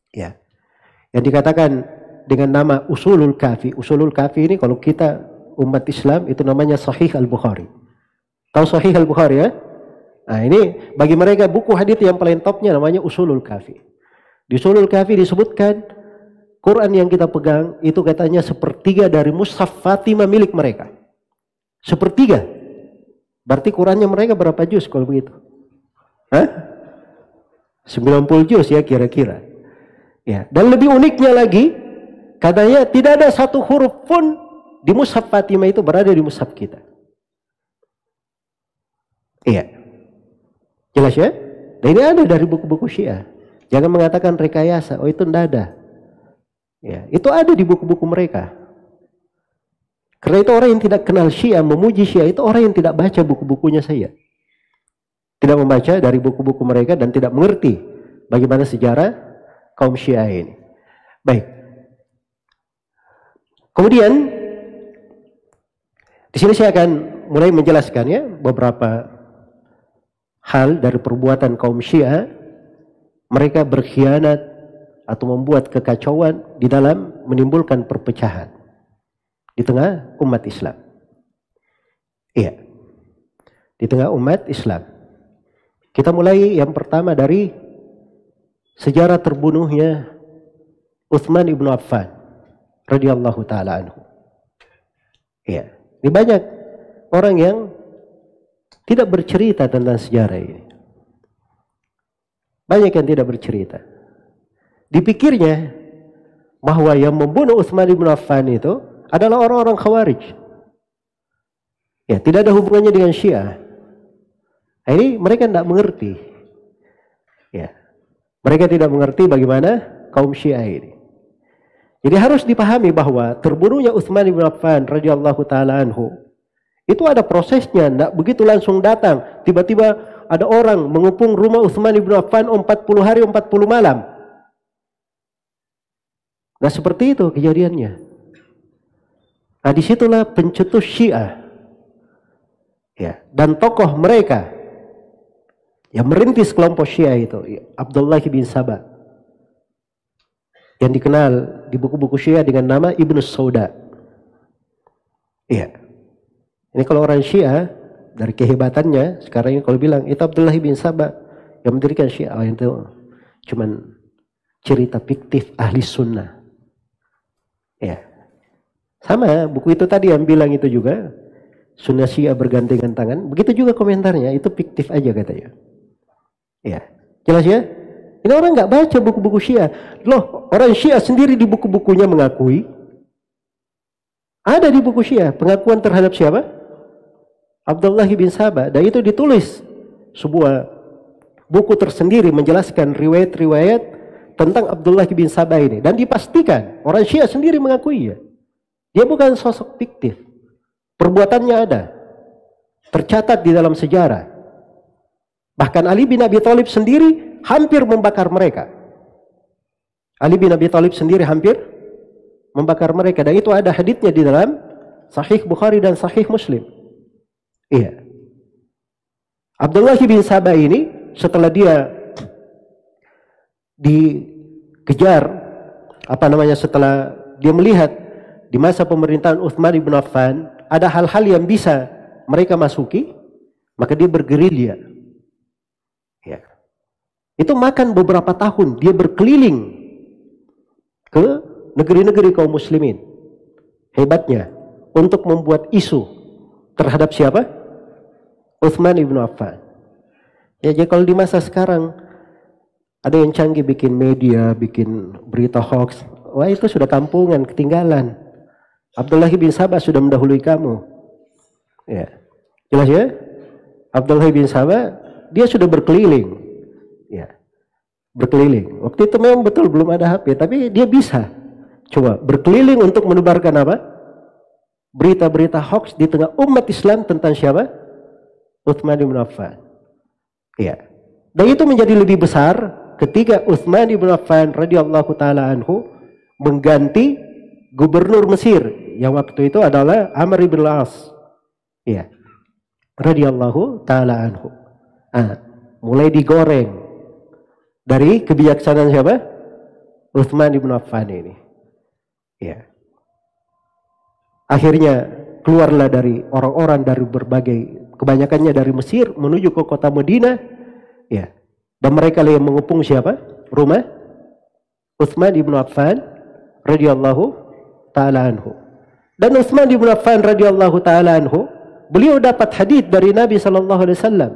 ya, yang dikatakan dengan nama Usulul Kafi. Usulul Kafi ini kalau kita umat Islam itu namanya Sahih Al-Bukhari. Tahu Sahih Al-Bukhari ya? Nah ini bagi mereka buku hadits yang paling topnya namanya Usulul Kafi. Di Usulul Kafi disebutkan Quran yang kita pegang itu katanya sepertiga dari mushaf Fatimah milik mereka. Sepertiga. Berarti Qurannya mereka berapa juz kalau begitu? Hah? 90 juz ya kira-kira. Ya, dan lebih uniknya lagi, katanya tidak ada satu huruf pun di mushaf Fatimah itu berada di mushaf kita. Iya. Jelas ya? Dan ini ada dari buku-buku Syiah. Jangan mengatakan rekayasa. Oh itu tidak ada. Ya, itu ada di buku-buku mereka. Karena itu orang yang tidak kenal Syiah, memuji Syiah itu orang yang tidak baca buku-bukunya saya. Tidak membaca dari buku-buku mereka dan tidak mengerti bagaimana sejarah kaum Syiah ini. Baik. Kemudian di sini saya akan mulai menjelaskan ya beberapa hal dari perbuatan kaum Syiah. Mereka berkhianat atau membuat kekacauan di dalam menimbulkan perpecahan di tengah umat Islam. Iya. Di tengah umat Islam. Kita mulai yang pertama dari sejarah terbunuhnya Utsman ibnu Affan radhiyallahu taala anhu. Iya. Ini banyak orang yang tidak bercerita tentang sejarah ini. Banyak yang tidak bercerita. Dipikirnya bahwa yang membunuh Utsman ibnu Affan itu adalah orang-orang Khawarij. Ya, tidak ada hubungannya dengan Syiah. Nah, ini mereka tidak mengerti. Ya. Mereka tidak mengerti bagaimana kaum Syiah ini. Jadi harus dipahami bahwa terbunuhnya Utsman ibnu Affan radhiyallahu taala anhu itu ada prosesnya, tidak begitu langsung datang. Tiba-tiba ada orang mengepung rumah Utsman ibnu Affan 40 hari 40 malam. Nah seperti itu kejadiannya. Nah disitulah pencetus Syiah. Ya, dan tokoh mereka yang merintis kelompok Syiah itu Abdullah bin Saba, yang dikenal di buku-buku Syiah dengan nama Ibnu Sauda. Iya. Ini kalau orang Syiah dari kehebatannya sekarang ini kalau bilang itu Abdullah bin Saba yang mendirikan Syiah, oh, itu cuman cerita fiktif ahli sunnah. Ya. Sama buku itu tadi yang bilang itu juga sunnah Syiah bergandengan tangan. Begitu juga komentarnya, itu fiktif aja katanya. Ya. Jelas ya? Ini orang nggak baca buku-buku Syiah. Loh, orang Syiah sendiri di buku-bukunya mengakui. Ada di buku Syiah pengakuan terhadap siapa? Abdullah bin Saba. Dan itu ditulis sebuah buku tersendiri menjelaskan riwayat-riwayat tentang Abdullah bin Saba ini. Dan dipastikan orang Syiah sendiri mengakui ya. Dia bukan sosok fiktif. Perbuatannya ada. Tercatat di dalam sejarah. Bahkan Ali bin Abi Thalib sendiri hampir membakar mereka. Ali bin Abi Thalib sendiri hampir membakar mereka. Dan itu ada haditsnya di dalam Sahih Bukhari dan Sahih Muslim. Iya. Abdullah bin Saba ini setelah dia dikejar, setelah dia melihat di masa pemerintahan Utsman bin Affan ada hal-hal yang bisa mereka masuki, maka dia bergerilya. Ya. Itu makan beberapa tahun dia berkeliling ke negeri-negeri kaum muslimin. Hebatnya untuk membuat isu terhadap siapa? Utsman bin Affan. Ya, jadi kalau di masa sekarang ada yang canggih bikin media, bikin berita hoax, wah itu sudah kampungan, ketinggalan. Abdullah bin Saba sudah mendahului kamu. Ya. Jelas ya? Abdullah bin Saba dia sudah berkeliling. Ya. Berkeliling. Waktu itu memang betul belum ada HP, tapi dia bisa coba berkeliling untuk menebarkan apa? berita-berita hoax di tengah umat Islam tentang siapa? Utsman bin Affan. Iya. Dan itu menjadi lebih besar ketika Utsman bin Affan radhiyallahu taala anhu mengganti gubernur Mesir yang waktu itu adalah Amr bin Al-As. Iya. Radhiyallahu taala anhu. Mulai digoreng dari kebijaksanaan siapa? Utsman bin Affan ini. Iya. Akhirnya keluarlah dari orang-orang dari berbagai, kebanyakannya dari Mesir menuju ke kota Madinah. Ya. Dan mereka yang mengepung siapa? Rumah Utsman bin Affan radhiyallahu taala anhu. Dan Utsman bin Affan radhiyallahu taala anhu, beliau dapat hadis dari Nabi sallallahu alaihi wasallam.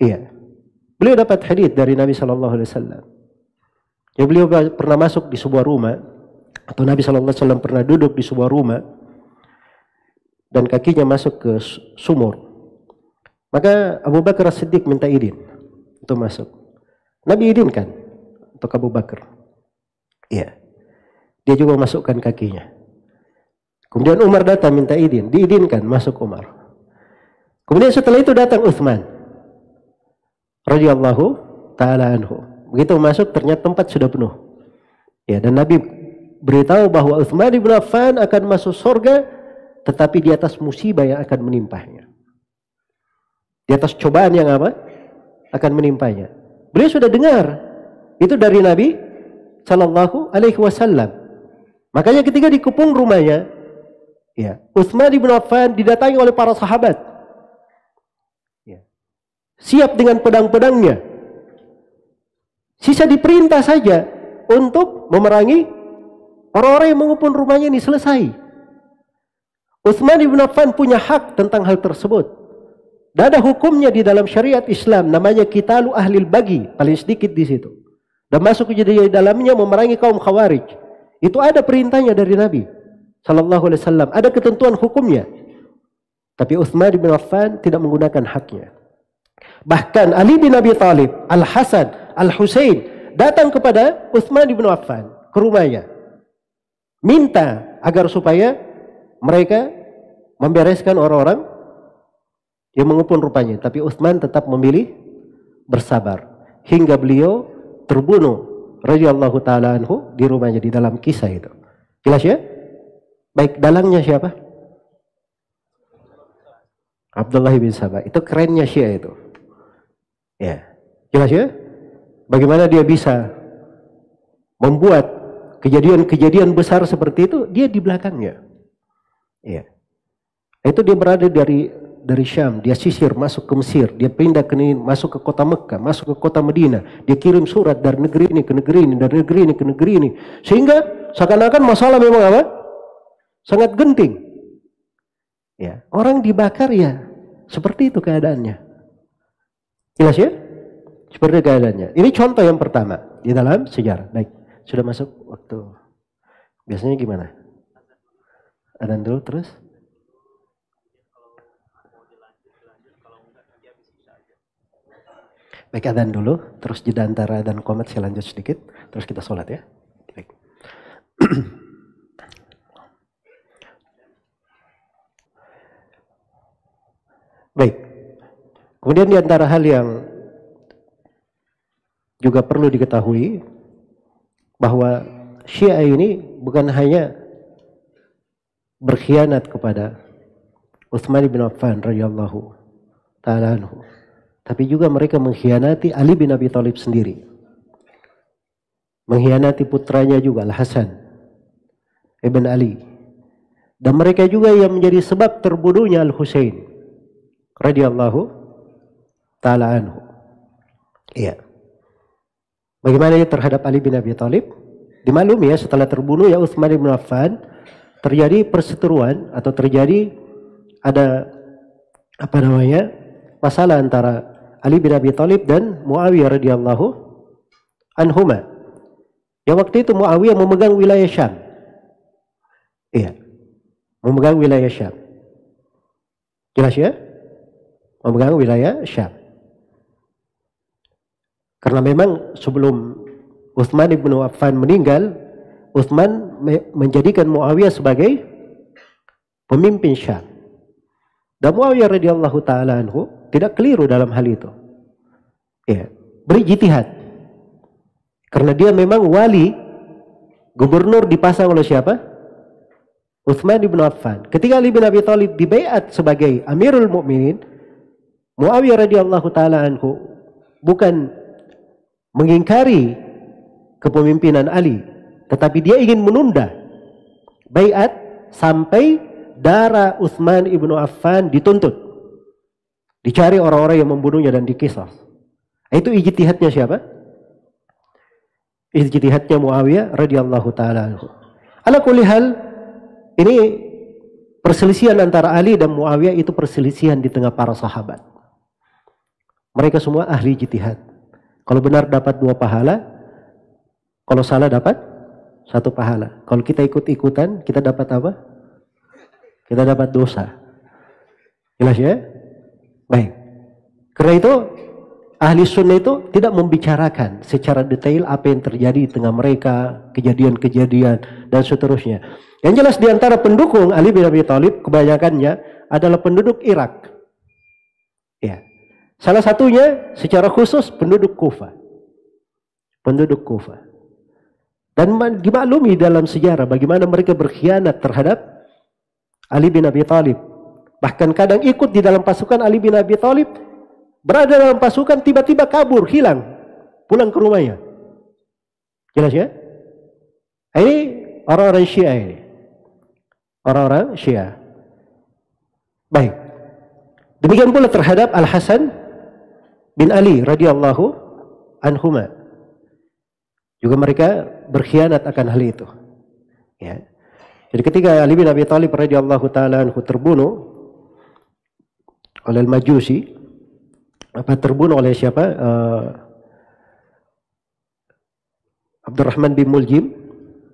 Iya. Beliau dapat hadis dari Nabi sallallahu alaihi wasallam. Ya, beliau pernah masuk di sebuah rumah, atau Nabi sallallahu alaihi wasallam pernah duduk di sebuah rumah dan kakinya masuk ke sumur. Maka Abu Bakar As-Siddiq minta izin untuk masuk. Nabi izinkan untuk Abu Bakar. Iya. Dia juga masukkan kakinya. Kemudian Umar datang minta izin, diizinkan masuk Umar. Kemudian setelah itu datang Utsman radhiyallahu taala anhu. Begitu masuk ternyata tempat sudah penuh. Ya, dan Nabi beritahu bahwa Utsman bin Affan akan masuk surga tetapi di atas musibah yang akan menimpahnya. Di atas cobaan yang apa? Akan menimpanya. Beliau sudah dengar itu dari Nabi sallallahu alaihi wasallam. Makanya ketika dikepung rumahnya, ya, Utsman bin Affan didatangi oleh para sahabat. Ya. Siap dengan pedang-pedangnya. Sisa diperintah saja untuk memerangi orang-orang yang mengepung rumahnya ini selesai. Utsman bin Affan punya hak tentang hal tersebut. Dan ada hukumnya di dalam syariat Islam, namanya qitalu ahlil bagi, paling sedikit di situ. Dan masuk ke di dalamnya memerangi kaum Khawarij. Itu ada perintahnya dari Nabi sallallahu alaihi wasallam, ada ketentuan hukumnya. Tapi Utsman bin Affan tidak menggunakan haknya. Bahkan Ali bin Abi Thalib, Al-Hasan, Al-Husain datang kepada Utsman bin Affan ke rumahnya, minta agar supaya mereka membereskan orang-orang yang mengepung rumahnya. Tapi Utsman tetap memilih bersabar hingga beliau terbunuh radhiyallahu taala anhu di rumahnya di dalam kisah itu. Jelas ya? Baik, dalangnya siapa? Abdullah bin Sabah. Itu kerennya Syiah itu. Ya. Jelas ya? Bagaimana dia bisa membuat kejadian-kejadian besar seperti itu, dia di belakangnya. Ya. Itu dia berada dari Syam, dia sisir masuk ke Mesir, dia pindah masuk ke kota Mekah, masuk ke kota Madinah, dia kirim surat dari negeri ini ke negeri ini, dari negeri ini ke negeri ini, sehingga seakan-akan masalah memang apa? Sangat genting. Ya, orang dibakar ya, seperti itu keadaannya. Jelas ya? Seperti keadaannya. Ini contoh yang pertama di dalam sejarah. Baik, sudah masuk waktu. Biasanya gimana? Adzan dulu terus? Baik, adzan dulu, terus jeda antara adzan qomat saya lanjut sedikit, terus kita sholat ya. Baik. Baik. Kemudian di antara hal yang juga perlu diketahui bahwa Syiah ini bukan hanya berkhianat kepada Utsman bin Affan radhiyallahu taala anhu, tapi juga mereka mengkhianati Ali bin Abi Thalib sendiri. Mengkhianati putranya juga Al-Hasan ibn Ali. Dan mereka juga yang menjadi sebab terbunuhnya Al-Husain radhiyallahu taala anhu. Iya. Bagaimana terhadap Ali bin Abi Thalib? Dimaklumi ya, setelah terbunuh ya Utsman bin Affan, terjadi perseteruan atau terjadi ada masalah antara Ali bin Abi Thalib dan Muawiyah radhiyallahu anhuma. Yang waktu itu Muawiyah memegang wilayah Syam. Iya. Memegang wilayah Syam. Jelas ya? Memegang wilayah Syam. Karena memang sebelum Utsman bin Affan meninggal, Utsman menjadikan Muawiyah sebagai pemimpin Syam. Dan Muawiyah radhiyallahu taala anhu tidak keliru dalam hal itu. Ya, berijtihad. Karena dia memang wali, gubernur dipasang oleh siapa? Utsman bin Affan. Ketika Ali bin Abi Thalib dibaiat sebagai Amirul Mukminin, Muawiyah radhiyallahu taala anhu bukan mengingkari kepemimpinan Ali, tetapi dia ingin menunda baiat sampai darah Utsman ibnu Affan dituntut, dicari orang-orang yang membunuhnya dan dikisas. Itu ijtihadnya siapa? Ijtihadnya Muawiyah radhiyallahu taala anhu. Ala kulli hal, ini perselisihan antara Ali dan Muawiyah itu perselisihan di tengah para sahabat. Mereka semua ahli ijtihad. Kalau benar dapat 2 pahala, kalau salah dapat 1 pahala. Kalau kita ikut-ikutan, kita dapat apa? Kita dapat dosa. Jelas ya? Baik. Karena itu ahli sunnah itu tidak membicarakan secara detail apa yang terjadi di tengah mereka, kejadian-kejadian dan seterusnya. Yang jelas di antara pendukung Ali bin Abi Thalib kebanyakannya adalah penduduk Irak. Ya. Salah satunya secara khusus penduduk Kufah. Penduduk Kufah. Dan dimaklumi dalam sejarah bagaimana mereka berkhianat terhadap Ali bin Abi Thalib. Bahkan kadang ikut di dalam pasukan Ali bin Abi Thalib, berada dalam pasukan, tiba-tiba kabur, hilang, pulang ke rumahnya. Jelas ya? Ini orang-orang Syiah ini. Orang-orang Syiah. Baik. Demikian pula terhadap Al-Hasan bin Ali radhiyallahu anhuma. Juga mereka berkhianat akan hal itu. Ya. Jadi ketika Ali bin Abi Thalib radhiyallahu taala anhu terbunuh oleh Al-Majusi, terbunuh oleh siapa? Abdurrahman bin Muljim.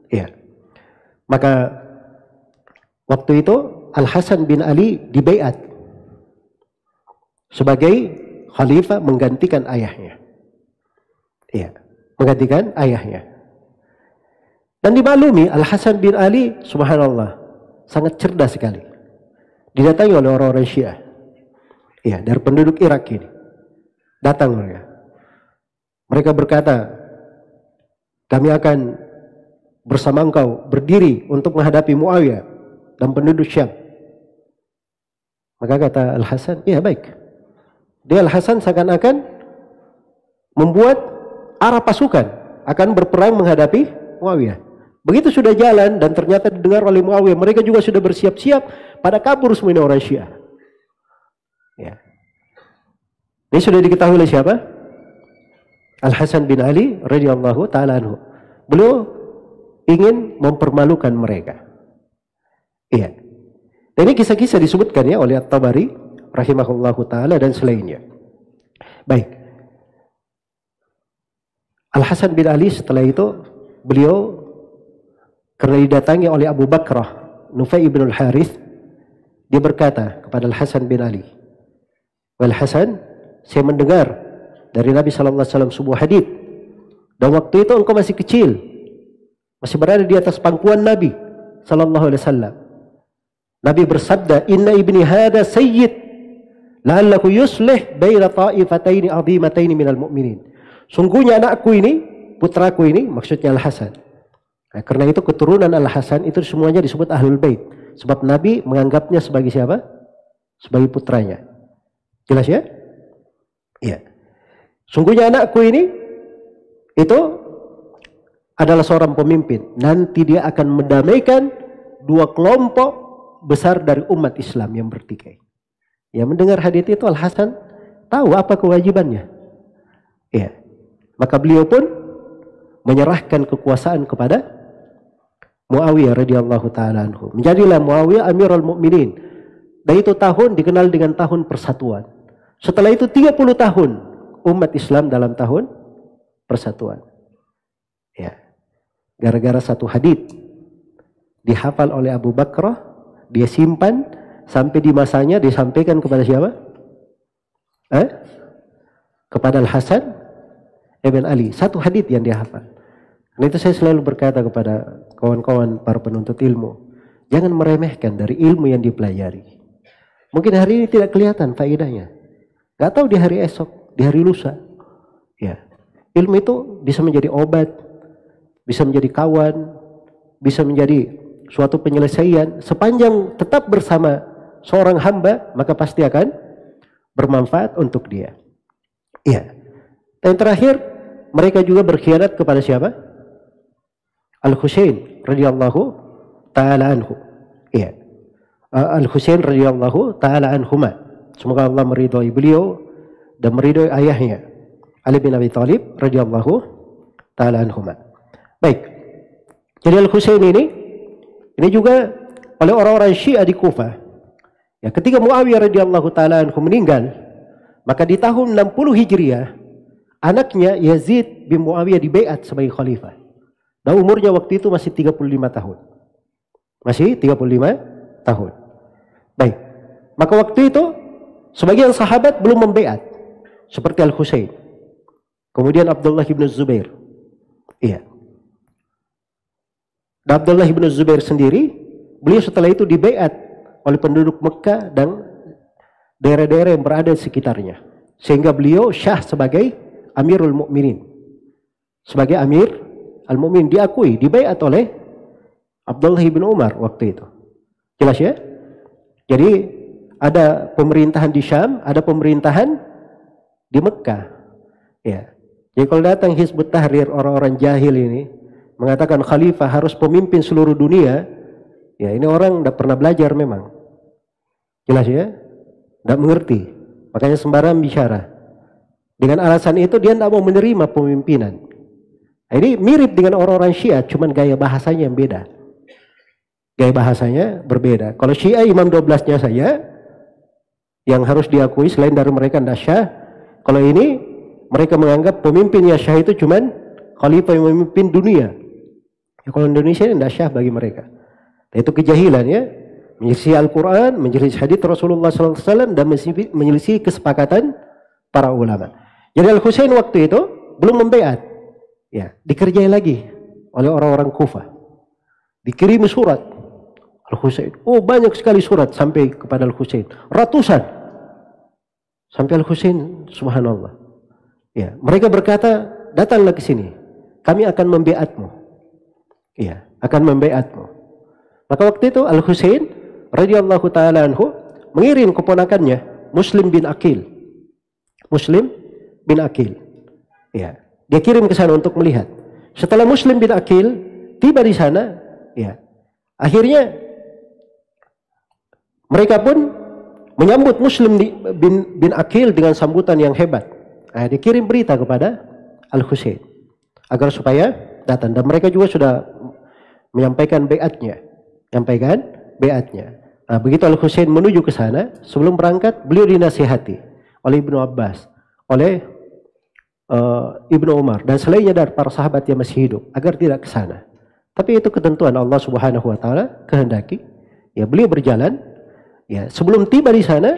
Ya. Maka waktu itu Al-Hasan bin Ali dibaiat sebagai khalifah menggantikan ayahnya. Ya, menggantikan ayahnya. Dan dimaklumi Al-Hasan bin Ali, subhanallah, sangat cerdas sekali. Didatangi oleh orang-orang Syiah. Ya, dari penduduk Irak ini. Datang mereka. Mereka berkata, kami akan bersama engkau berdiri untuk menghadapi Muawiyah dan penduduk Syam. Maka kata Al-Hasan, iya baik. Dia Al-Hasan seakan-akan membuat arah pasukan akan berperang menghadapi Muawiyah. Begitu sudah jalan dan ternyata didengar oleh Muawiyah, mereka juga sudah bersiap-siap pada kabur semua orang Syiah. Ya. Ini sudah diketahui oleh siapa? Al-Hasan bin Ali radhiyallahu taala anhu. Beliau ingin mempermalukan mereka. Iya. Dan ini kisah-kisah disebutkan ya oleh At-Tabari rahimahullahu taala dan selainnya. Baik. Al-Hasan bin Ali setelah itu beliau karena didatangi oleh Abu Bakrah Nufai ibn al-Harith, dia berkata kepada Al-Hasan bin Ali, "Wal Hasan, saya mendengar dari Nabi sallallahu alaihi wasallam sebuah hadits. Dan waktu itu engkau masih kecil, masih berada di atas pangkuan Nabi sallallahu alaihi wasallam. Nabi bersabda, "Inna ibni hada sayyid, la'allahu yuslih baina ta'ifataini 'azimataini minal mu'minin." Sungguhnya anakku ini, putraku ini, maksudnya Al-Hasan. Nah, karena itu keturunan Al-Hasan itu semuanya disebut Ahlul Bait. Sebab Nabi menganggapnya sebagai siapa? Sebagai putranya. Jelas ya? Iya. Sungguhnya anakku ini itu adalah seorang pemimpin. Nanti dia akan mendamaikan 2 kelompok besar dari umat Islam yang bertikai. Ya, mendengar hadis itu Al-Hasan tahu apa kewajibannya. Ya. Maka beliau pun menyerahkan kekuasaan kepada Muawiyah radhiyallahu taala anhu. Menjadilah Muawiyah Amirul Mukminin. Dan itu tahun dikenal dengan tahun persatuan. Setelah itu 30 tahun umat Islam dalam tahun persatuan. Ya. Gara-gara satu hadits dihafal oleh Abu Bakrah, dia simpan sampai di masanya disampaikan kepada siapa? Kepada Al-Hasan ibn Ali. Satu hadits yang dia hafal. Dan itu saya selalu berkata kepada kawan-kawan para penuntut ilmu, Jangan meremehkan dari ilmu yang dipelajari. Mungkin hari ini tidak kelihatan faedahnya. Gak tahu di hari esok, di hari lusa. Ya. Ilmu itu bisa menjadi obat, bisa menjadi kawan, bisa menjadi suatu penyelesaian. Sepanjang tetap bersama seorang hamba, maka pasti akan bermanfaat untuk dia. Iya. Dan terakhir, mereka juga berkhianat kepada siapa? Al-Husain radhiyallahu ta'ala anhu. Iya. Al-Husain radhiyallahu ta'ala anhuma. Semoga Allah meridhai beliau dan meridhai ayahnya Ali bin Abi Thalib radhiyallahu ta'ala anhuma. Baik. Jadi Al-Husain ini juga oleh orang-orang Syiah di Kufah. Ya, ketika Muawiyah radhiyallahu ta'ala anhu meninggal, maka di tahun 60 Hijriah anaknya Yazid bin Muawiyah dibaiat sebagai khalifah. Dan umurnya waktu itu masih 35 tahun. Masih 35 tahun. Baik. Maka waktu itu sebagian sahabat belum membaiat seperti Al-Husain. Kemudian Abdullah bin Zubair. Iya. Dan Abdullah bin Zubair sendiri, beliau setelah itu dibaiat oleh penduduk Mekah dan daerah-daerah yang berada di sekitarnya. Sehingga beliau syah sebagai Amirul Mukminin. Sebagai Amir Al-Mukminin, diakui, dibaiat oleh Abdullah bin Umar waktu itu. Jelas ya? Jadi ada pemerintahan di Syam, ada pemerintahan di Mekah. Ya. Jadi kalau datang Hizbut Tahrir, orang-orang jahil ini mengatakan khalifah harus pemimpin seluruh dunia, ya ini orang tidak pernah belajar memang. Jelas ya? Tidak mengerti. Makanya sembarang bicara. Dengan alasan itu dia tidak mau menerima pemimpinan. Nah, ini mirip dengan orang-orang Syiah, cuman gaya bahasanya yang beda. Gaya bahasanya berbeda. Kalau Syiah Imam 12-nya saja yang harus diakui, selain dari mereka tidak syah. Kalau ini mereka menganggap pemimpinnya syah itu cuman khalifah yang memimpin dunia. Ya, kalau Indonesia ini tidak syah bagi mereka. Nah, itu kejahilan ya. Menyelisih Al-Quran, menyelisih hadits Rasulullah SAW, dan menyelisih kesepakatan para ulama. Jadi Al-Husain waktu itu belum membaiat. Ya, dikerjai lagi oleh orang-orang Kufah. Dikirim surat Al-Husain. Oh, banyak sekali surat sampai kepada Al-Husain. Ratusan. Sampai Al-Husain, subhanallah. Ya, mereka berkata, datanglah ke sini. Kami akan membaiatmu. Ya, akan membaiatmu. Maka waktu itu Al-Husain radhiyallahu ta'ala anhu mengirim keponakannya Muslim bin Aqil. Muslim bin Aqil. Ya, dia kirim ke sana untuk melihat. Setelah Muslim bin Aqil tiba di sana, ya, akhirnya mereka pun menyambut Muslim bin Aqil dengan sambutan yang hebat. Nah, dikirim berita kepada Al-Husain agar supaya datang, dan mereka juga sudah menyampaikan baiatnya. Nah, begitu Al-Husain menuju ke sana, sebelum berangkat beliau dinasihati oleh Ibnu Abbas, oleh Ibnu Umar dan selainnya dari para sahabat yang masih hidup agar tidak ke sana. Tapi itu ketentuan Allah Subhanahu wa taala kehendaki. Ya, beliau berjalan. Ya, sebelum tiba di sana,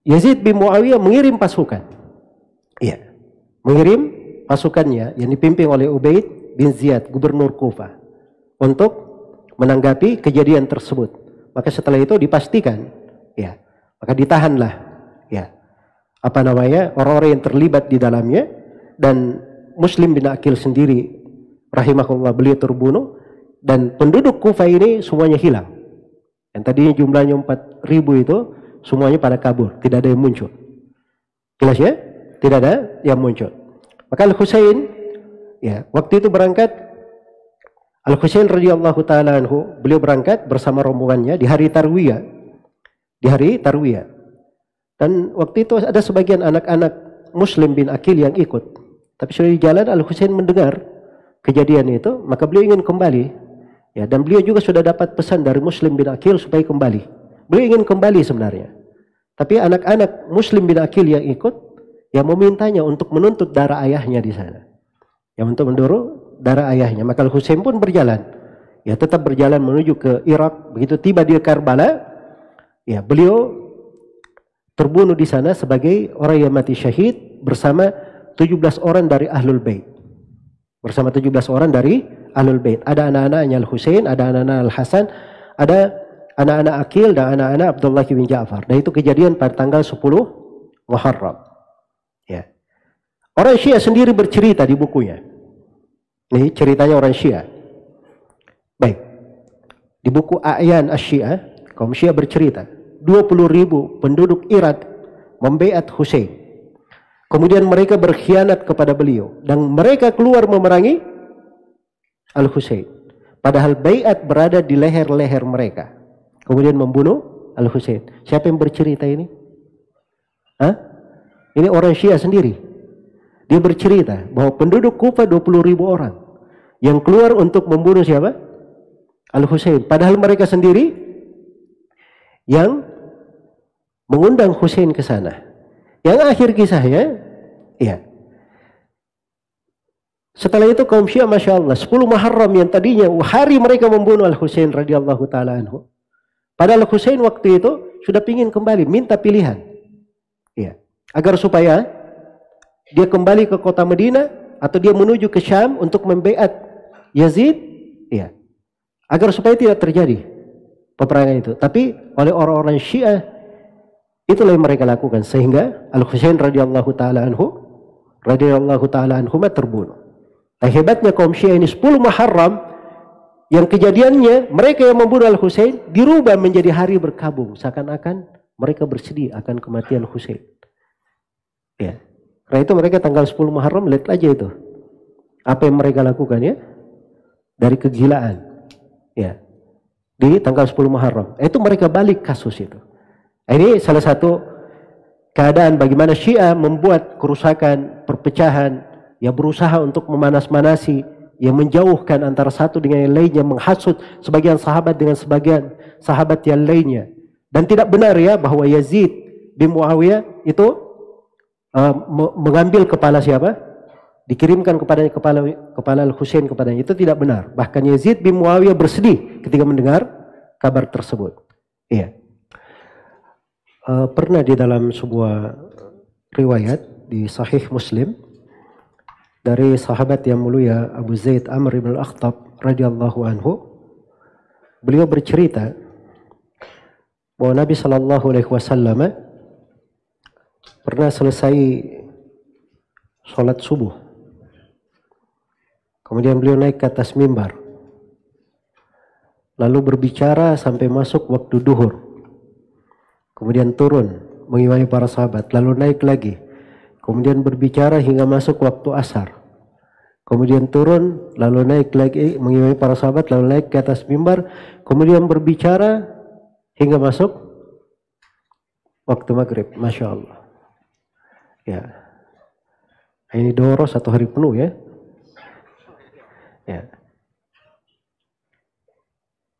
Yazid bin Muawiyah mengirim pasukan. Iya, mengirim pasukannya yang dipimpin oleh Ubaid bin Ziyad, gubernur Kufah, untuk menanggapi kejadian tersebut. Maka setelah itu dipastikan, ya, maka ditahanlah, ya, orang-orang yang terlibat di dalamnya, dan Muslim bin Aqil sendiri, rahimahullah, beliau terbunuh, dan penduduk Kufah ini semuanya hilang. Yang tadinya jumlahnya 4.000 itu semuanya pada kabur, tidak ada yang muncul. Jelas ya? Tidak ada yang muncul. Maka Al-Husain, ya, waktu itu berangkat. Al-Husain radhiyallahu ta'ala anhu, beliau berangkat bersama rombongannya di hari Tarwiyah. Dan waktu itu ada sebagian anak-anak Muslim bin Aqil yang ikut. Tapi sudah di jalan Al-Husain mendengar kejadian itu, maka beliau ingin kembali. Ya, dan beliau juga sudah dapat pesan dari Muslim bin Aqil supaya kembali. Beliau ingin kembali sebenarnya. Tapi anak-anak Muslim bin Aqil yang ikut, yang memintanya untuk menuntut darah ayahnya di sana. Yang untuk mendorong darah ayahnya. Maka Al-Husain pun berjalan. Ya, tetap berjalan menuju ke Irak. Begitu tiba di Karbala, ya, beliau terbunuh di sana sebagai orang yang mati syahid bersama 17 orang dari Ahlul Bait. Bersama 17 orang dari Ahlul Bait. Ada anak-anaknya Al-Husain, ada anak-anak Al-Hasan, ada anak-anak Aqil dan anak-anak Abdullah bin Ja'far. Dan itu kejadian pada tanggal 10 Muharram. Ya. Orang Syiah sendiri bercerita di bukunya. Ini ceritanya orang Syiah. Baik. Di buku A'yan Asy-Syiah, kaum Syiah bercerita, 20.000 penduduk Irak membaiat Husain. Kemudian mereka berkhianat kepada beliau dan mereka keluar memerangi Al-Husain. Padahal baiat berada di leher-leher mereka. Kemudian membunuh Al-Husain. Siapa yang bercerita ini? Hah? Ini orang Syiah sendiri. Dia bercerita bahwa penduduk Kufah 20.000 orang yang keluar untuk membunuh siapa? Al-Husain. Padahal mereka sendiri yang mengundang Husain ke sana. Yang akhir kisahnya, ya. Setelah itu kaum Syiah, Masya Allah, 10 Muharram yang tadinya hari mereka membunuh Al-Husain radhiyallahu ta'ala anhu. Padahal Husain waktu itu sudah ingin kembali, minta pilihan. Ya. Agar supaya dia kembali ke kota Madinah atau dia menuju ke Syam untuk membaiat Yazid, ya. Agar supaya tidak terjadi peperangan itu. Tapi oleh orang-orang Syiah, itulah yang mereka lakukan sehingga Al-Husain radhiyallahu taala anhu terbunuh. Nah, hebatnya kaum Syiah ini 10 Muharram yang kejadiannya mereka yang membunuh Al-Husain dirubah menjadi hari berkabung, seakan-akan mereka bersedih akan kematian Husain. Ya. Karena itu mereka tanggal 10 Muharram, lihat aja itu. Apa yang mereka lakukan ya? Dari kegilaan. Ya. Di tanggal 10 Muharram. Itu mereka balik kasus itu. Ini salah satu keadaan bagaimana Syiah membuat kerusakan, perpecahan, ya berusaha untuk memanas-manasi, yang menjauhkan antara satu dengan yang lainnya, menghasut sebagian sahabat dengan sebagian sahabat yang lainnya. Dan tidak benar ya bahwa Yazid bin Muawiyah itu mengambil kepala siapa? Dikirimkan kepadanya kepala Al-Husain kepadanya. Itu tidak benar. Bahkan Yazid bin Muawiyah bersedih ketika mendengar kabar tersebut. Iya. Pernah di dalam sebuah riwayat di Sahih Muslim dari sahabat yang mulia Abu Zaid Amr ibn al-Akhtab radhiyallahu anhu, beliau bercerita bahwa Nabi sallallahu alaihi wasallam pernah selesai sholat subuh, kemudian beliau naik ke atas mimbar lalu berbicara sampai masuk waktu duhur. Kemudian turun mengimami para sahabat, lalu naik lagi. Kemudian berbicara hingga masuk waktu asar. Kemudian turun, lalu naik lagi mengimami para sahabat, lalu naik ke atas mimbar. Kemudian berbicara hingga masuk waktu maghrib. Masya Allah. Ya. Ini doro 1 hari penuh ya. Ya.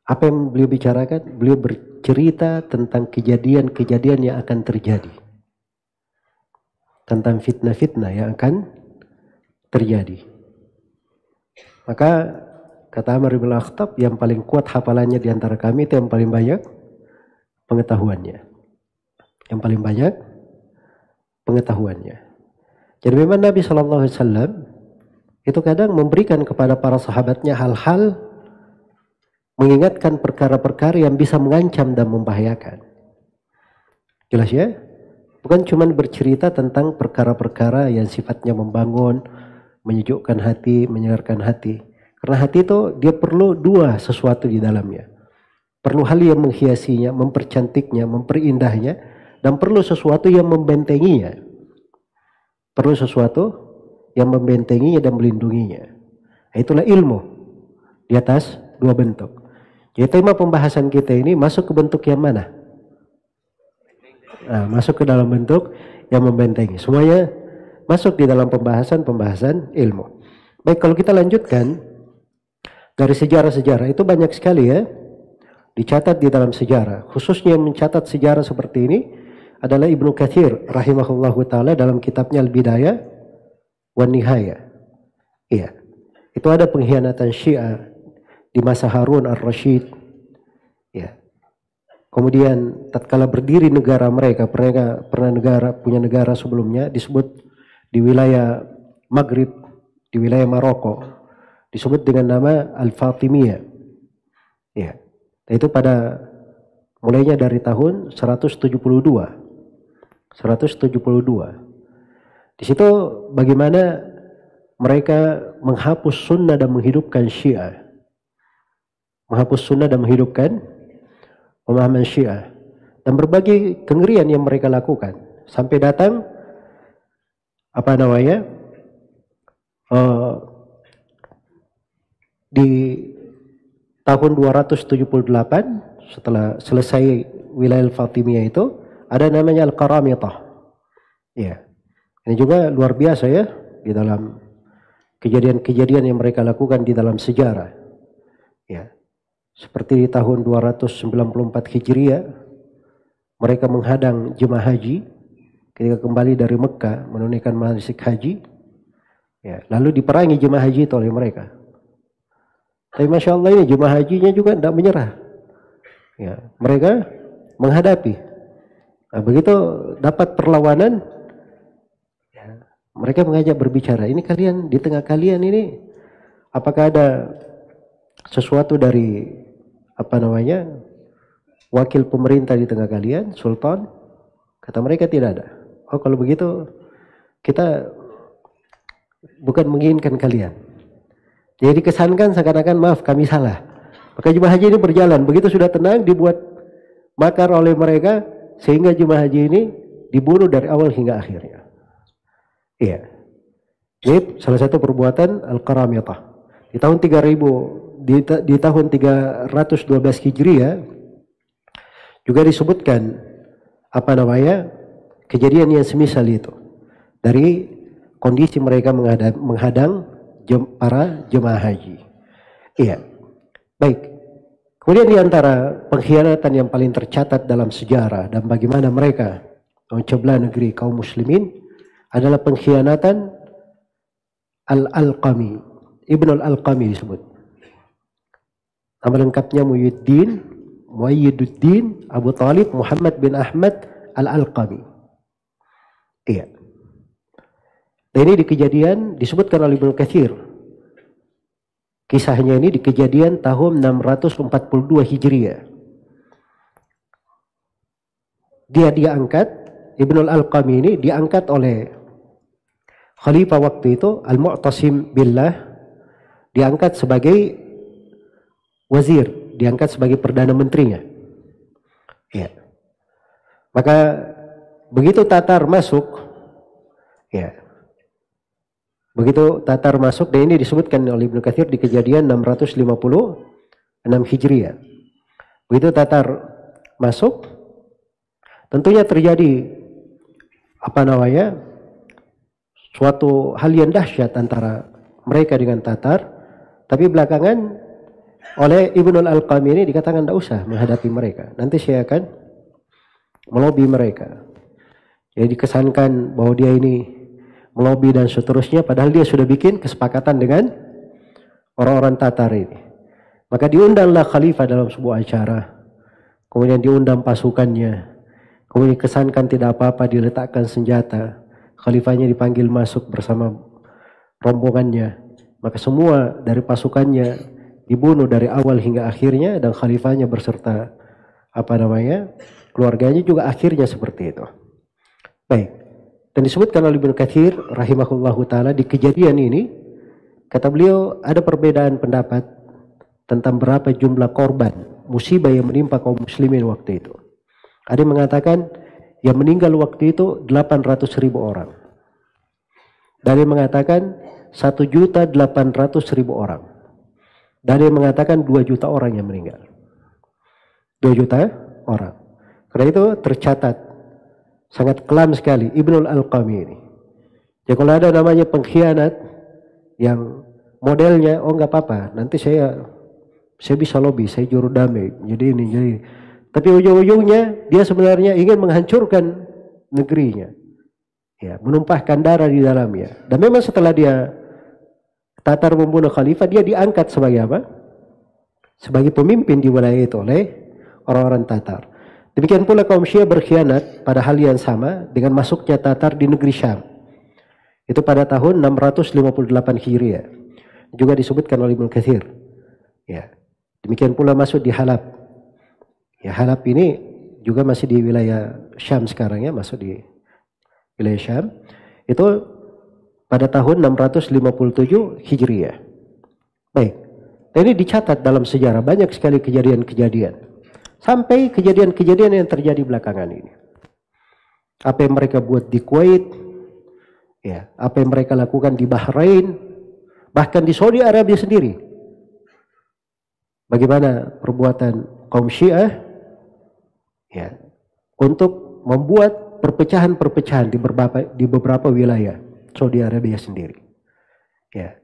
Apa yang beliau bicarakan? Beliau bercerita tentang kejadian-kejadian yang akan terjadi. Tentang fitnah-fitnah yang akan terjadi. Maka kata Amr bin al-Akhtab, yang paling kuat hafalannya di antara kami itu yang paling banyak pengetahuannya. Yang paling banyak pengetahuannya. Jadi memang Nabi SAW itu kadang memberikan kepada para sahabatnya hal-hal, mengingatkan perkara-perkara yang bisa mengancam dan membahayakan. Jelas ya? Bukan cuma bercerita tentang perkara-perkara yang sifatnya membangun, menyejukkan hati, menyegarkan hati. Karena hati itu dia perlu dua sesuatu di dalamnya. Perlu hal yang menghiasinya, mempercantiknya, memperindahnya, dan perlu sesuatu yang membentenginya. Perlu sesuatu yang membentenginya dan melindunginya. Itulah ilmu di atas dua bentuk. Jadi tema pembahasan kita ini masuk ke bentuk yang mana? Nah, masuk ke dalam bentuk yang membentengi. Semuanya masuk di dalam pembahasan ilmu. Baik, kalau kita lanjutkan dari sejarah-sejarah itu banyak sekali ya dicatat di dalam sejarah. Khususnya yang mencatat sejarah seperti ini adalah Ibnu Katsir rahimahullahu taala dalam kitabnya Al-Bidayah wan Nihayah. Iya. Itu ada pengkhianatan Syiah di masa Harun ar-Rasyid. Ya. Kemudian tatkala berdiri negara mereka punya negara sebelumnya disebut di wilayah Maghrib, di wilayah Maroko. disebut dengan nama Al-Fatimiyah. Ya. Itu pada mulainya dari tahun 172. Di situ bagaimana mereka menghapus sunnah dan menghidupkan Syiah. Menghapus sunnah dan menghidupkan pemahaman Syiah. Dan berbagai kengerian yang mereka lakukan. Sampai datang di tahun 278 setelah selesai wilayah Fatimiyah itu ada namanya Al-Qaramitah. Ya. Ini juga luar biasa ya di dalam kejadian-kejadian yang mereka lakukan di dalam sejarah. Ya. Seperti di tahun 294 Hijriah mereka menghadang jemaah haji ketika kembali dari Mekah menunaikan manasik haji. Ya, lalu diperangi jemaah haji itu oleh mereka. Tapi Masya Allah ini jemaah hajinya juga tidak menyerah. Ya, mereka menghadapi. Nah, begitu dapat perlawanan, ya, mereka mengajak berbicara. Ini kalian, di tengah kalian ini, apakah ada sesuatu dari wakil pemerintah di tengah kalian, sultan? Kata mereka tidak ada. Oh, kalau begitu kita bukan menginginkan kalian. Jadi dikesankan seakan-akan maaf kami salah. Maka jemaah haji ini berjalan. Begitu sudah tenang dibuat makar oleh mereka sehingga jemaah haji ini dibunuh dari awal hingga akhirnya. Iya. Ini salah satu perbuatan Al-Qaramitah. Di tahun 3000 di tahun 312 Hijriah juga disebutkan kejadian yang semisal itu dari kondisi mereka menghadang para jemaah haji. Iya. Baik. Kemudian di antara pengkhianatan yang paling tercatat dalam sejarah dan bagaimana mereka memecah belah negeri kaum muslimin adalah pengkhianatan Al-Alqami. Ibnu Al-Alqami disebut. Nama lengkapnya Muwayyiduddin Abu Talib Muhammad bin Ahmad Al-Alqami. Iya. Dan ini di kejadian disebutkan oleh Ibnu Katsir. Kisahnya ini di kejadian tahun 642 Hijriah. Dia diangkat, Ibnu Al-Alqami ini diangkat oleh khalifah waktu itu Al-Mu'tasim Billah, diangkat sebagai wazir, diangkat sebagai perdana menterinya. Ya. Maka begitu Tatar masuk, ya. Begitu Tatar masuk, dan ini disebutkan oleh Ibnu Katsir di kejadian 656 Hijriah. Begitu Tatar masuk, tentunya terjadi suatu hal yang dahsyat antara mereka dengan Tatar. Tapi belakangan oleh Ibnu Al-Alqami ini dikatakan tidak usah menghadapi mereka, nanti saya akan melobi mereka. Jadi dikesankan bahwa dia ini melobi dan seterusnya, padahal dia sudah bikin kesepakatan dengan orang-orang Tatar ini. Maka diundanglah khalifah dalam sebuah acara, kemudian diundang pasukannya, kemudian dikesankan tidak apa-apa, diletakkan senjata, khalifahnya dipanggil masuk bersama rombongannya. Maka semua dari pasukannya dibunuh dari awal hingga akhirnya, dan khalifahnya berserta keluarganya juga akhirnya seperti itu. Baik. Dan disebutkan oleh Ibnu Katsir rahimahullahu taala di kejadian ini, kata beliau ada perbedaan pendapat tentang berapa jumlah korban musibah yang menimpa kaum muslimin waktu itu. Ada yang mengatakan yang meninggal waktu itu 800.000 orang. Dan yang mengatakan 1.800.000 orang. Dan yang mengatakan 2 juta orang yang meninggal. 2 juta orang. Karena itu tercatat sangat kelam sekali Ibnu Al-Alqami ini. Ya kalau ada namanya pengkhianat yang modelnya nggak apa-apa, nanti saya bisa lobby, saya juru damai, jadi ini jadi. Tapi ujung-ujungnya dia sebenarnya ingin menghancurkan negerinya, ya, menumpahkan darah di dalamnya. Dan memang setelah dia Tatar membunuh khalifah, dia diangkat sebagai apa? Sebagai pemimpin di wilayah itu oleh orang-orang Tatar. Demikian pula kaum Syiah berkhianat pada hal yang sama dengan masuknya Tatar di negeri Syam. Itu pada tahun 658 Hijriah. juga disebutkan oleh Ibnu Katsir. Ya. Demikian pula masuk di Halab. Ya, Halab ini juga masih di wilayah Syam sekarang ya, masuk di wilayah Syam. Itu pada tahun 657 Hijriah. Baik. Ini dicatat dalam sejarah banyak sekali kejadian-kejadian. Sampai kejadian-kejadian yang terjadi belakangan ini. Apa yang mereka buat di Kuwait, ya, apa yang mereka lakukan di Bahrain, bahkan di Saudi Arabia sendiri. Bagaimana perbuatan kaum Syiah ya, untuk membuat perpecahan-perpecahan di beberapa wilayah Saudi Arabia sendiri. Ya.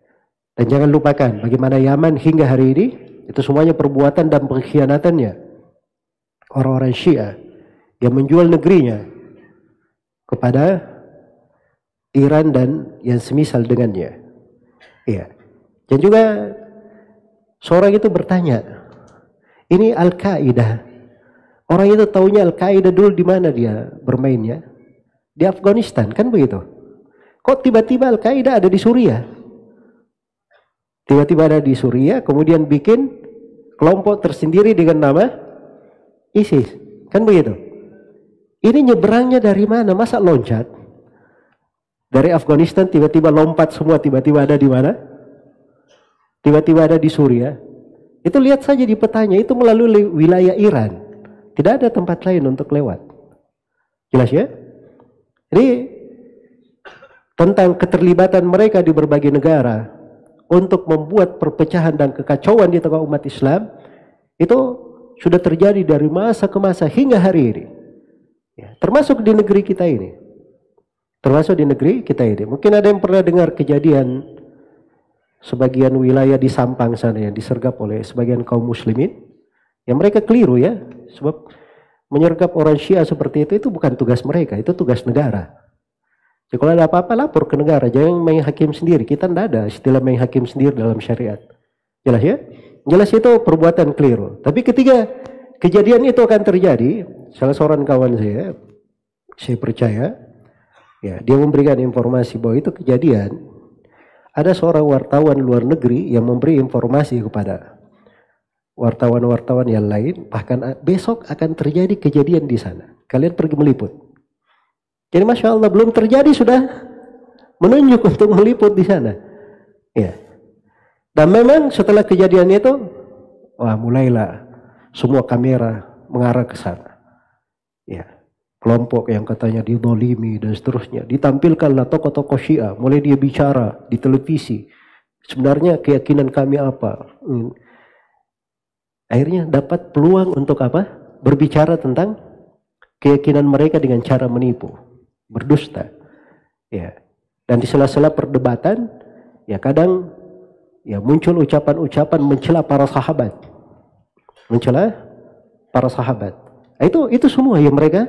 Dan jangan lupakan bagaimana Yaman hingga hari ini itu semuanya perbuatan dan pengkhianatannya orang-orang Syiah yang menjual negerinya kepada Iran dan yang semisal dengannya. Ya. Dan juga seorang itu bertanya, ini Al-Qaeda. Orang itu taunya Al-Qaeda dulu di mana dia bermainnya? Di Afghanistan, kan begitu? Kok tiba-tiba Al-Qaeda ada di Suriah? Tiba-tiba ada di Suriah, kemudian bikin kelompok tersendiri dengan nama ISIS. Kan begitu? Ini nyeberangnya dari mana? Masa loncat? Dari Afghanistan tiba-tiba lompat semua, tiba-tiba ada di mana? Tiba-tiba ada di Suriah. Itu lihat saja di petanya, itu melalui wilayah Iran. Tidak ada tempat lain untuk lewat. Jelas ya? Jadi tentang keterlibatan mereka di berbagai negara untuk membuat perpecahan dan kekacauan di tengah umat Islam itu sudah terjadi dari masa ke masa hingga hari ini. Ya, termasuk di negeri kita ini. Termasuk di negeri kita ini. Mungkin ada yang pernah dengar kejadian sebagian wilayah di Sampang sana yang disergap oleh sebagian kaum muslimin. Yang mereka keliru ya. Sebab menyergap orang Syiah seperti itu bukan tugas mereka, itu tugas negara. Jadi kalau ada apa-apa lapor ke negara, jangan main hakim sendiri. Kita tidak ada istilah main hakim sendiri dalam syariat. Jelas ya? Jelas itu perbuatan keliru. Tapi ketika kejadian itu akan terjadi, salah seorang kawan saya percaya, ya, dia memberikan informasi bahwa itu kejadian. Ada seorang wartawan luar negeri yang memberi informasi kepada wartawan-wartawan yang lain, bahkan besok akan terjadi kejadian di sana. Kalian pergi meliput. Jadi Masya Allah belum terjadi sudah menunjuk untuk meliput di sana. Ya. Dan memang setelah kejadian itu, wah mulailah semua kamera mengarah ke sana. Ya. Kelompok yang katanya didolimi dan seterusnya. Ditampilkanlah tokoh-tokoh Syiah. Mulai dia bicara di televisi. Sebenarnya keyakinan kami apa? Akhirnya dapat peluang untuk apa? Berbicara tentang keyakinan mereka dengan cara menipu. Berdusta. Ya. Dan di sela-sela perdebatan, ya kadang ya muncul ucapan-ucapan mencela para sahabat. Mencela para sahabat. Itu semua yang mereka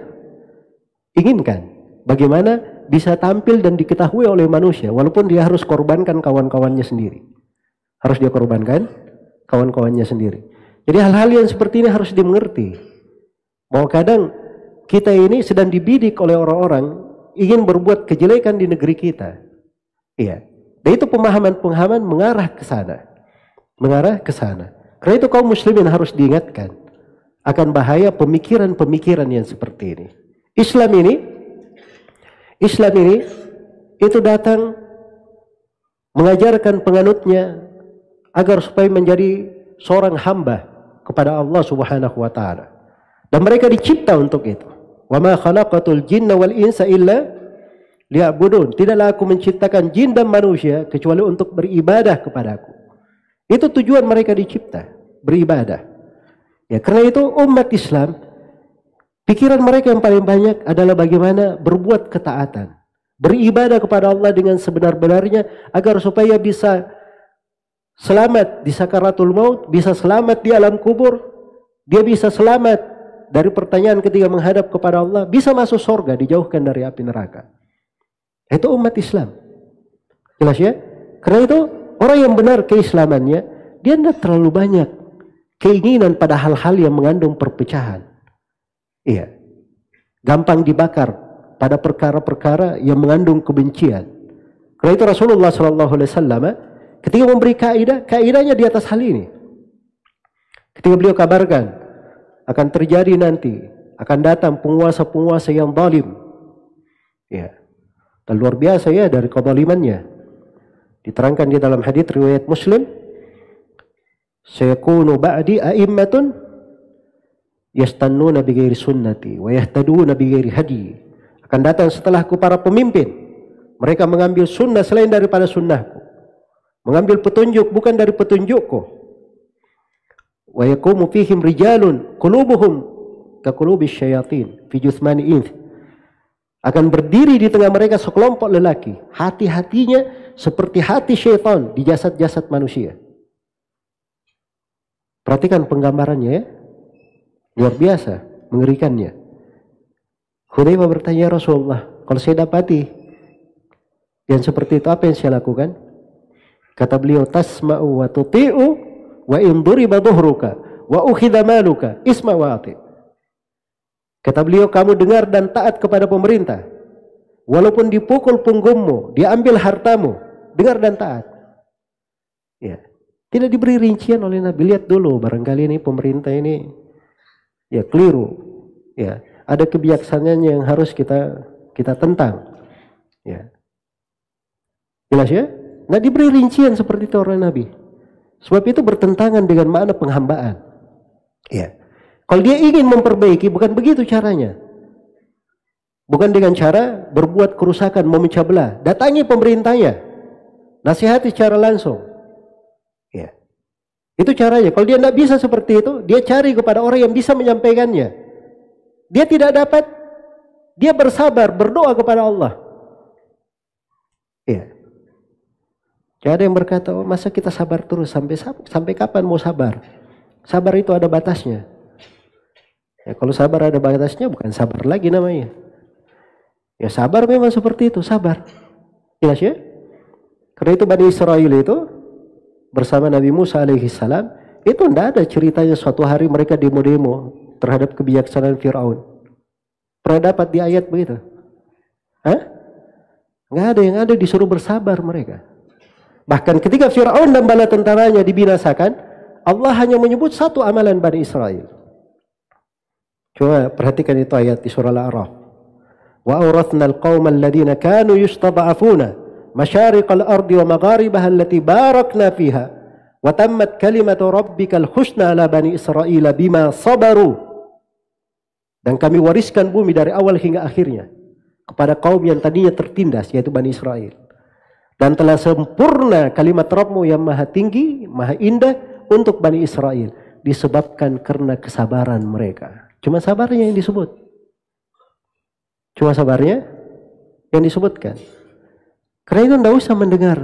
inginkan. Bagaimana bisa tampil dan diketahui oleh manusia walaupun dia harus korbankan kawan-kawannya sendiri. Harus dia korbankan kawan-kawannya sendiri. Jadi hal-hal yang seperti ini harus dimengerti. Bahwa kadang kita ini sedang dibidik oleh orang-orang ingin berbuat kejelekan di negeri kita. Iya. Dan itu pemahaman-pemahaman mengarah ke sana. Mengarah ke sana. Karena itu kaum muslimin harus diingatkan akan bahaya pemikiran-pemikiran yang seperti ini. Islam ini itu datang mengajarkan penganutnya agar supaya menjadi seorang hamba kepada Allah Subhanahu wa taala. Dan mereka dicipta untuk itu. Wa ma khalaqatul jinna wal insa illa liya'budun. Tidaklah aku menciptakan jin dan manusia kecuali untuk beribadah kepadaku. Itu tujuan mereka dicipta, beribadah. Ya, karena itu umat Islam pikiran mereka yang paling banyak adalah bagaimana berbuat ketaatan, beribadah kepada Allah dengan sebenar-benarnya agar supaya bisa selamat di sakaratul maut, bisa selamat di alam kubur, dia bisa selamat dari pertanyaan ketika menghadap kepada Allah, bisa masuk surga, dijauhkan dari api neraka. Itu umat Islam. Jelas ya? Karena itu orang yang benar keislamannya, dia tidak terlalu banyak keinginan pada hal-hal yang mengandung perpecahan. Iya. Gampang dibakar pada perkara-perkara yang mengandung kebencian. Karena itu Rasulullah SAW ketika memberi kaidahnya di atas hal ini. Ketika beliau kabarkan akan terjadi nanti, akan datang penguasa-penguasa yang zalim. Ya. Dan luar biasa ya dari kezalimannya. Diterangkan di dalam hadits riwayat Muslim, sayakunu ba'di a'immatun yastannuna bighairi sunnati wa yahtaduna bighairi hadi. Akan datang setelahku para pemimpin, mereka mengambil sunnah selain daripada sunnahku, mengambil petunjuk bukan dari petunjukku. Wa yaqumu fihim rijalun qulubuhum ka qulubis syayatin fi juthmani inth. Akan berdiri di tengah mereka sekelompok lelaki, hati-hatinya seperti hati syaitan di jasad-jasad manusia. Perhatikan penggambarannya ya. Luar biasa, mengerikannya. Hudzaifah bertanya, Rasulullah, kalau saya dapati yang seperti itu, apa yang saya lakukan? Kata beliau, tasma'u wa tuti'u wa in duriba dhuhruka wa ukhidha maluka isma wa ati'. Kata beliau, kamu dengar dan taat kepada pemerintah. Walaupun dipukul punggungmu, diambil hartamu, dengar dan taat. Ya. Tidak diberi rincian oleh Nabi. Lihat dulu, barangkali ini pemerintah ini ya keliru. Ya, ada kebijaksanaannya yang harus kita tentang. Ya. Jelas ya? Nggak diberi rincian seperti itu oleh Nabi. Sebab itu bertentangan dengan makna penghambaan. Ya. Kalau dia ingin memperbaiki, bukan begitu caranya. Bukan dengan cara berbuat kerusakan, memecah belah. Datangi pemerintahnya, nasihati secara langsung. Ya. Itu caranya. Kalau dia tidak bisa seperti itu, dia cari kepada orang yang bisa menyampaikannya. Dia tidak dapat, dia bersabar, berdoa kepada Allah. Ya. Tidak ada yang berkata, oh, masa kita sabar terus, sampai kapan mau sabar? Sabar itu ada batasnya. Ya, kalau sabar ada batasnya, bukan sabar lagi namanya. Ya sabar memang seperti itu, sabar. Jelas ya? Karena itu Bani Israel itu bersama Nabi Musa alaihi salam, itu tidak ada ceritanya suatu hari mereka demo-demo terhadap kebijaksanaan Fir'aun. Pernah dapat di ayat begitu? Hah? Nggak ada, yang ada disuruh bersabar mereka. Bahkan ketika Fir'aun dan bala tentaranya dibinasakan, Allah hanya menyebut satu amalan Bani Israel. Coba perhatikan itu ayat di surah Al-A'raf. Wa awrathna al-qawma alladhina kanu yustaba'afuna masyariqal ardi wa magharibaha allati barakna fiha wa tammat kalimatu rabbikal husna ala bani Israila bima sabaru. Dan kami wariskan bumi dari awal hingga akhirnya kepada kaum yang tadinya tertindas, yaitu Bani Israel. Dan telah sempurna kalimat Rabbmu yang maha tinggi, maha indah untuk Bani Israel, disebabkan karena kesabaran mereka. Cuma sabarnya yang disebut. Cuma sabarnya yang disebutkan. Karena itu tidak usah mendengar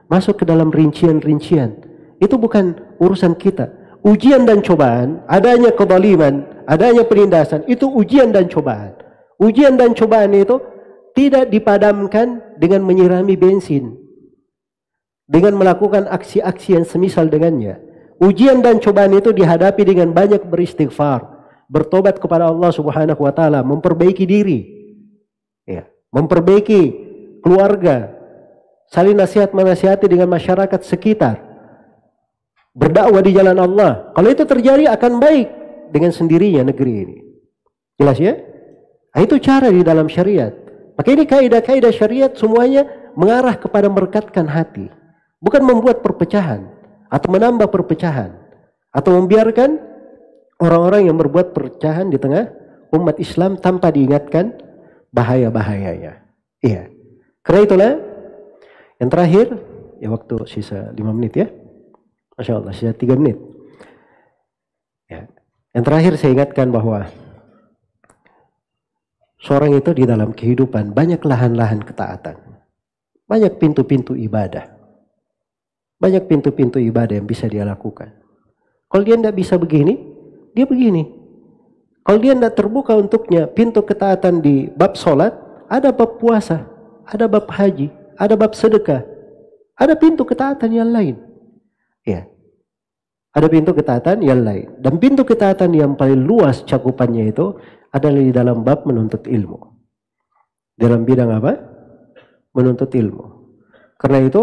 masuk ke dalam rincian-rincian. Itu bukan urusan kita. Ujian dan cobaan, adanya kezaliman, adanya penindasan, itu ujian dan cobaan. Ujian dan cobaan itu tidak dipadamkan dengan menyirami bensin, dengan melakukan aksi-aksi yang semisal dengannya. Ujian dan cobaan itu dihadapi dengan banyak beristighfar, bertobat kepada Allah Subhanahu wa taala, memperbaiki diri. Ya, memperbaiki keluarga, saling nasihat menasihati dengan masyarakat sekitar, berdakwah di jalan Allah. Kalau itu terjadi akan baik dengan sendirinya negeri ini. Jelas ya? Nah, itu cara di dalam syariat. Maka ini kaidah-kaidah syariat semuanya mengarah kepada merekatkan hati, bukan membuat perpecahan atau menambah perpecahan atau membiarkan orang-orang yang berbuat perpecahan di tengah umat Islam tanpa diingatkan bahaya-bahayanya. Iya. Karena itulah yang terakhir, ya waktu sisa 5 menit ya. Masya Allah, sisa 3 menit. Ya. Yang terakhir saya ingatkan bahwa seorang itu di dalam kehidupan banyak lahan-lahan ketaatan. Banyak pintu-pintu ibadah. Banyak pintu-pintu ibadah yang bisa dia lakukan. Kalau dia tidak bisa begini, dia begini. Kalau dia tidak terbuka untuknya pintu ketaatan di bab sholat, ada bab puasa, ada bab haji, ada bab sedekah, ada pintu ketaatan yang lain. Ya, ada pintu ketaatan yang lain. Dan pintu ketaatan yang paling luas cakupannya itu adalah di dalam bab menuntut ilmu. Dalam bidang apa? Menuntut ilmu. Karena itu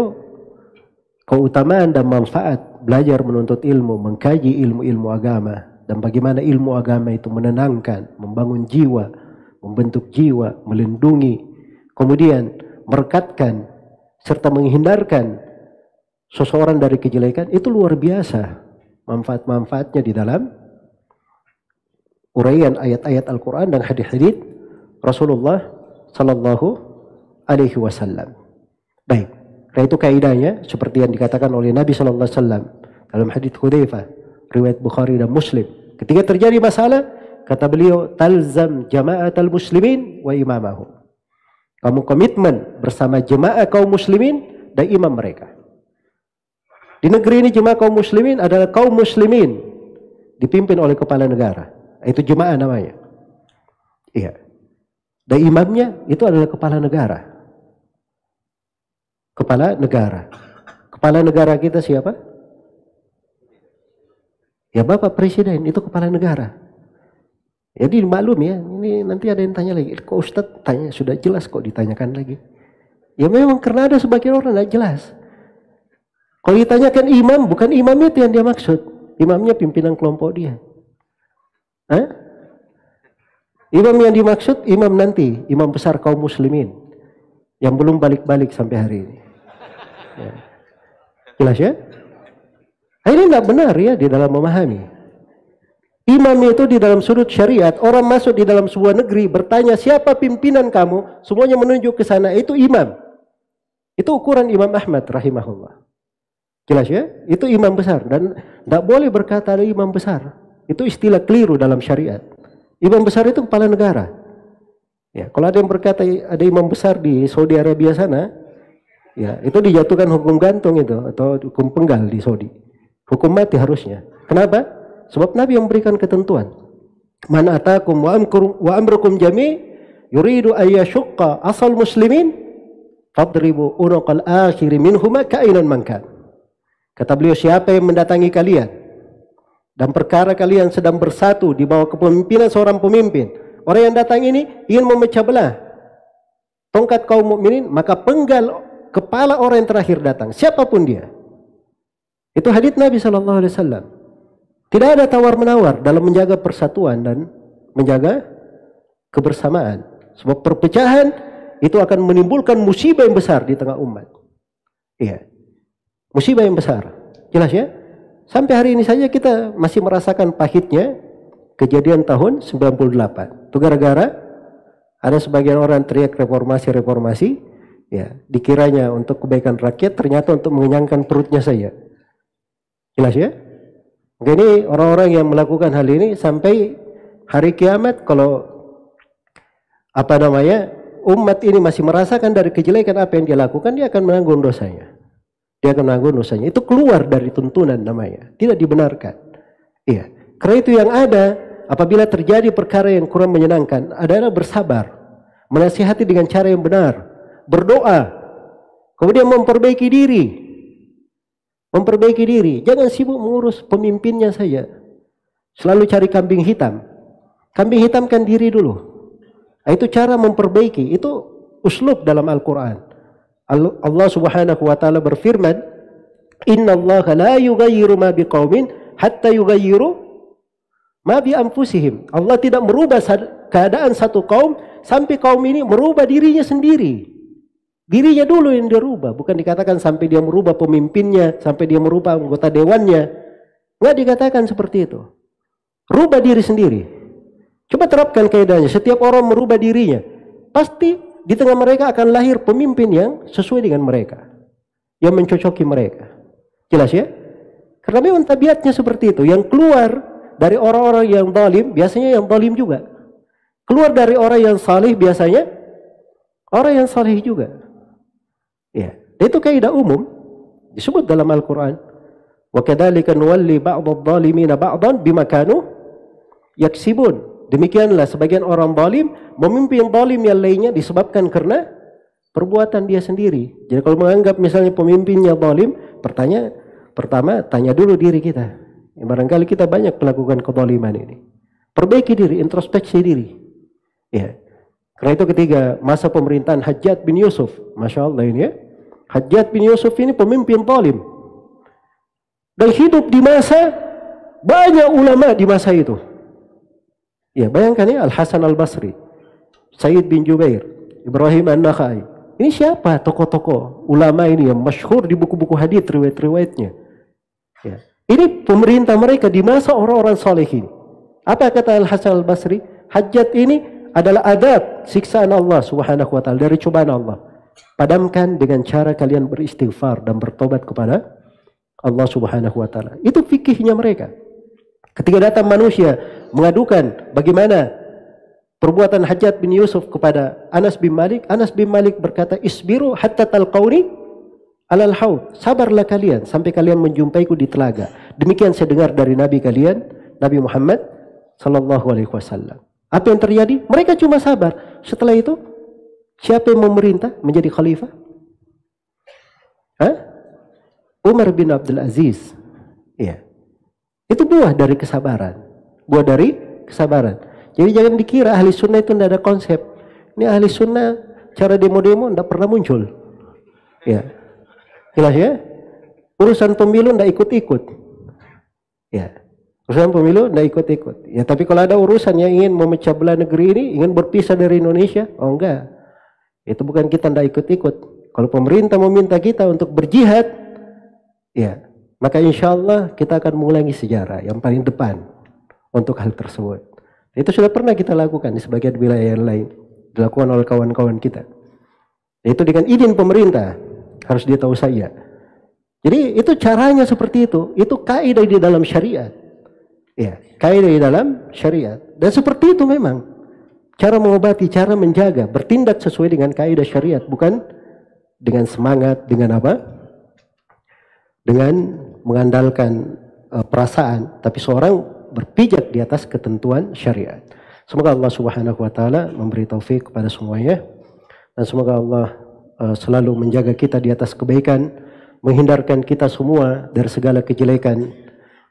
keutamaan dan manfaat belajar menuntut ilmu, mengkaji ilmu-ilmu agama, dan bagaimana ilmu agama itu menenangkan, membangun jiwa, membentuk jiwa, melindungi, kemudian merekatkan serta menghindarkan seseorang dari kejelekan, itu luar biasa manfaat-manfaatnya di dalam uraian ayat-ayat Al-Quran dan hadis-hadis Rasulullah Sallallahu Alaihi Wasallam. Baik, karena itu kaidahnya seperti yang dikatakan oleh Nabi Sallallahu Alaihi Wasallam dalam hadis Hudzaifah, riwayat Bukhari dan Muslim. Ketika terjadi masalah, kata beliau, talzam jama'atal muslimin wa imamahum. Kamu komitmen bersama jemaah kaum muslimin dan imam mereka. Di negeri ini jemaah kaum muslimin adalah kaum muslimin dipimpin oleh kepala negara. Itu jemaah namanya. Iya. Dan imamnya itu adalah kepala negara. Kepala negara. Kepala negara kita siapa? Ya Bapak Presiden, itu kepala negara. Jadi maklum ya, ini nanti ada yang tanya lagi, kok Ustadz tanya, sudah jelas kok ditanyakan lagi. Ya memang karena ada sebagian orang tidak jelas. Kalau ditanyakan imam, bukan imam itu yang dia maksud. Imamnya pimpinan kelompok dia. Hah? Imam yang dimaksud, imam nanti, imam besar kaum muslimin. Yang belum balik-balik sampai hari ini. Ya. Jelas ya? Nah, ini tidak benar ya di dalam memahami. Imam itu di dalam sudut syariat, orang masuk di dalam sebuah negeri bertanya siapa pimpinan kamu, semuanya menunjuk ke sana, itu imam. Itu ukuran Imam Ahmad rahimahullah. Jelas ya? Itu imam besar dan tidak boleh berkata ada imam besar. Itu istilah keliru dalam syariat. Imam besar itu kepala negara. Ya, kalau ada yang berkata ada imam besar di Saudi Arabia sana, ya itu dijatuhkan hukum gantung itu atau hukum penggal di Saudi. Hukum mati harusnya. Kenapa? Sebab Nabi yang memberikan ketentuan. Man atakum wa amrukum jami' yuridu ayyashqa asal muslimin fadribu unuqal akhiri minhuma kainan mankan. Kata beliau, siapa yang mendatangi kalian dan perkara kalian sedang bersatu di bawah kepemimpinan seorang pemimpin, orang yang datang ini ingin memecah belah tongkat kaum mukminin, maka penggal kepala orang yang terakhir datang, siapapun dia. Itu hadits Nabi Sallallahu Alaihi Wasallam. Tidak ada tawar-menawar dalam menjaga persatuan dan menjaga kebersamaan. Sebab perpecahan itu akan menimbulkan musibah yang besar di tengah umat. Iya. Musibah yang besar. Jelas ya? Sampai hari ini saja kita masih merasakan pahitnya kejadian tahun 98. Itu gara-gara ada sebagian orang teriak reformasi, ya, dikiranya untuk kebaikan rakyat, ternyata untuk mengenyangkan perutnya saja. Jelas ya? Ini orang-orang yang melakukan hal ini sampai hari kiamat, kalau umat ini masih merasakan dari kejelekan apa yang dia lakukan, dia akan menanggung dosanya. Itu keluar dari tuntunan namanya, tidak dibenarkan. Iya. Karena itu yang ada apabila terjadi perkara yang kurang menyenangkan adalah bersabar, menasihati dengan cara yang benar, berdoa, kemudian memperbaiki diri. Jangan sibuk mengurus pemimpinnya saja. Selalu cari kambing hitam. Kambing hitamkan diri dulu. Itu cara memperbaiki. Itu uslub dalam Al-Quran. Allah Subhanahu wa taala berfirman, "Innallaha la yughayyiru ma biqaumin hatta yughayyiru ma bi anfusihim." Allah tidak merubah keadaan satu kaum sampai kaum ini merubah dirinya sendiri. Dirinya dulu yang dia rubah, bukan dikatakan sampai dia merubah pemimpinnya, sampai dia merubah anggota dewannya. Enggak dikatakan seperti itu. Rubah diri sendiri. Coba terapkan kaidahnya, setiap orang merubah dirinya, pasti di tengah mereka akan lahir pemimpin yang sesuai dengan mereka, yang mencocoki mereka. Jelas ya? Karena memang tabiatnya seperti itu. Yang keluar dari orang-orang yang zalim, biasanya yang zalim juga. Keluar dari orang yang salih, biasanya orang yang salih juga. Ya, itu kaidah umum disebut dalam Al-Quran. Wa kadzalika nuwalli ba'dadh-dhalimina ba'dhan bima kanu yaksibun. Demikianlah sebagian orang zalim memimpin zalim yang lainnya disebabkan karena perbuatan dia sendiri. Jadi kalau menganggap misalnya pemimpinnya zalim, pertama tanya dulu diri kita. Ya, barangkali kita banyak melakukan kezaliman ini. Perbaiki diri, introspeksi diri. Ya. Karena itu ketika masa pemerintahan Hajjaj bin Yusuf, Masya Allah ini ya, Hajjaj bin Yusuf ini pemimpin zalim. dan hidup di masa banyak ulama di masa itu. Ya, bayangkan ya, Al-Hasan Al-Basri, Sayyid bin Jubair, Ibrahim An-Nakhai. Ini siapa tokoh-tokoh ulama ini yang masyhur di buku-buku hadits riwayat-riwayatnya. Ya. Ini pemerintah mereka di masa orang-orang salihin. Apa kata Al-Hasan Al-Basri? Hajat ini adalah adab siksaan Allah Subhanahu wa taala, dari cobaan Allah. Padamkan dengan cara kalian beristighfar dan bertobat kepada Allah Subhanahu wa taala. Itu fikihnya mereka. Ketika datang manusia mengadukan bagaimana perbuatan Hajjaj bin Yusuf kepada Anas bin Malik berkata, "Isbiru hatta talqauni alal haud." Sabarlah kalian sampai kalian menjumpaiku di telaga. Demikian saya dengar dari Nabi kalian, Nabi Muhammad sallallahu alaihi wasallam. Apa yang terjadi? Mereka cuma sabar. Setelah itu, siapa yang memerintah menjadi khalifah? Umar bin Abdul Aziz. Iya. Itu buah dari kesabaran. Buah dari kesabaran. Jadi jangan dikira ahli sunnah itu tidak ada konsep. Ini ahli sunnah cara demo-demo tidak pernah muncul. Ya, jelas ya. Urusan pemilu tidak ikut-ikut. Ya, urusan pemilu tidak ikut-ikut. Ya, tapi kalau ada urusan yang ingin memecah belah negeri ini, ingin berpisah dari Indonesia, oh enggak. Itu bukan kita tidak ikut-ikut. Kalau pemerintah meminta kita untuk berjihad, ya, maka insya Allah kita akan mengulangi sejarah yang paling depan untuk hal tersebut. Itu sudah pernah kita lakukan di sebagian wilayah yang lain, dilakukan oleh kawan-kawan kita. Itu dengan izin pemerintah, harus dia tahu saja. Jadi itu caranya seperti itu kaidah di dalam syariat. Ya, kaidah di dalam syariat. Dan seperti itu memang cara mengobati, cara menjaga, bertindak sesuai dengan kaidah syariat, bukan dengan semangat, dengan apa? Dengan mengandalkan perasaan, tapi seorang berpijak di atas ketentuan syariat. Semoga Allah Subhanahu wa taala memberi taufik kepada semuanya, dan semoga Allah selalu menjaga kita di atas kebaikan, menghindarkan kita semua dari segala kejelekan,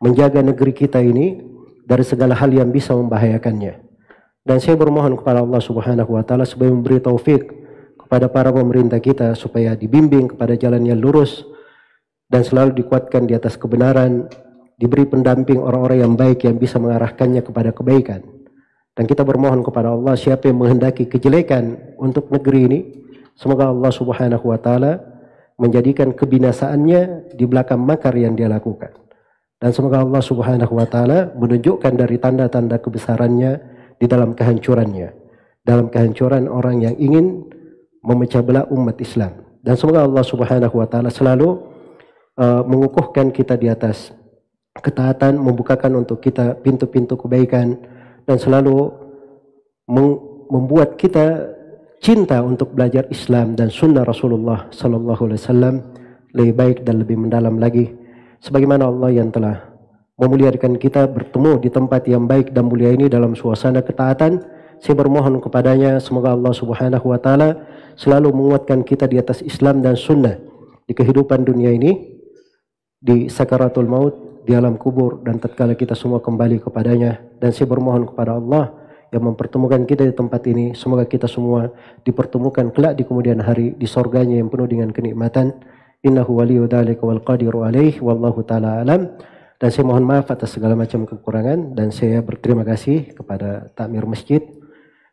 menjaga negeri kita ini dari segala hal yang bisa membahayakannya. Dan saya bermohon kepada Allah Subhanahu wa taala supaya memberi taufik kepada para pemerintah kita supaya dibimbing kepada jalan yang lurus dan selalu dikuatkan di atas kebenaran, diberi pendamping orang-orang yang baik yang bisa mengarahkannya kepada kebaikan. Dan kita bermohon kepada Allah, siapa yang menghendaki kejelekan untuk negeri ini, semoga Allah Subhanahu wa taala menjadikan kebinasaannya di belakang makar yang dia lakukan. Dan semoga Allah Subhanahu wa taala menunjukkan dari tanda-tanda kebesarannya di dalam kehancurannya, dalam kehancuran orang yang ingin memecah belah umat Islam. Dan semoga Allah Subhanahu wa taala selalu mengukuhkan kita di atas ketaatan, membukakan untuk kita pintu-pintu kebaikan, dan selalu membuat kita cinta untuk belajar Islam dan sunnah Rasulullah sallallahu alaihi wasallam lebih baik dan lebih mendalam lagi, sebagaimana Allah yang telah memuliakan kita bertemu di tempat yang baik dan mulia ini dalam suasana ketaatan. Saya bermohon kepadanya, semoga Allah Subhanahu wa taala selalu menguatkan kita di atas Islam dan sunnah di kehidupan dunia ini, di sakaratul maut, di alam kubur, dan tatkala kita semua kembali kepadanya. Dan saya bermohon kepada Allah yang mempertemukan kita di tempat ini, semoga kita semua dipertemukan kelak di kemudian hari di surganya yang penuh dengan kenikmatan. Innahu waliyyu dzalika wal qadiru alaihi, wallahu taala alam. Dan saya mohon maaf atas segala macam kekurangan, dan saya berterima kasih kepada takmir masjid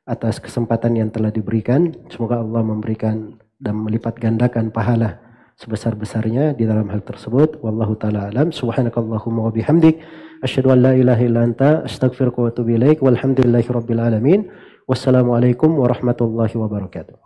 atas kesempatan yang telah diberikan. Semoga Allah memberikan dan melipat gandakan pahala sebesar-besarnya di dalam hal tersebut. Wallahu taala alam. Subhanakallahumma wa bihamdik, asyhadu an la ilaha illa anta, astaghfiruka wa atubu ilaik. Walhamdulillahirabbil alamin. Wassalamualaikum warahmatullahi wabarakatuh.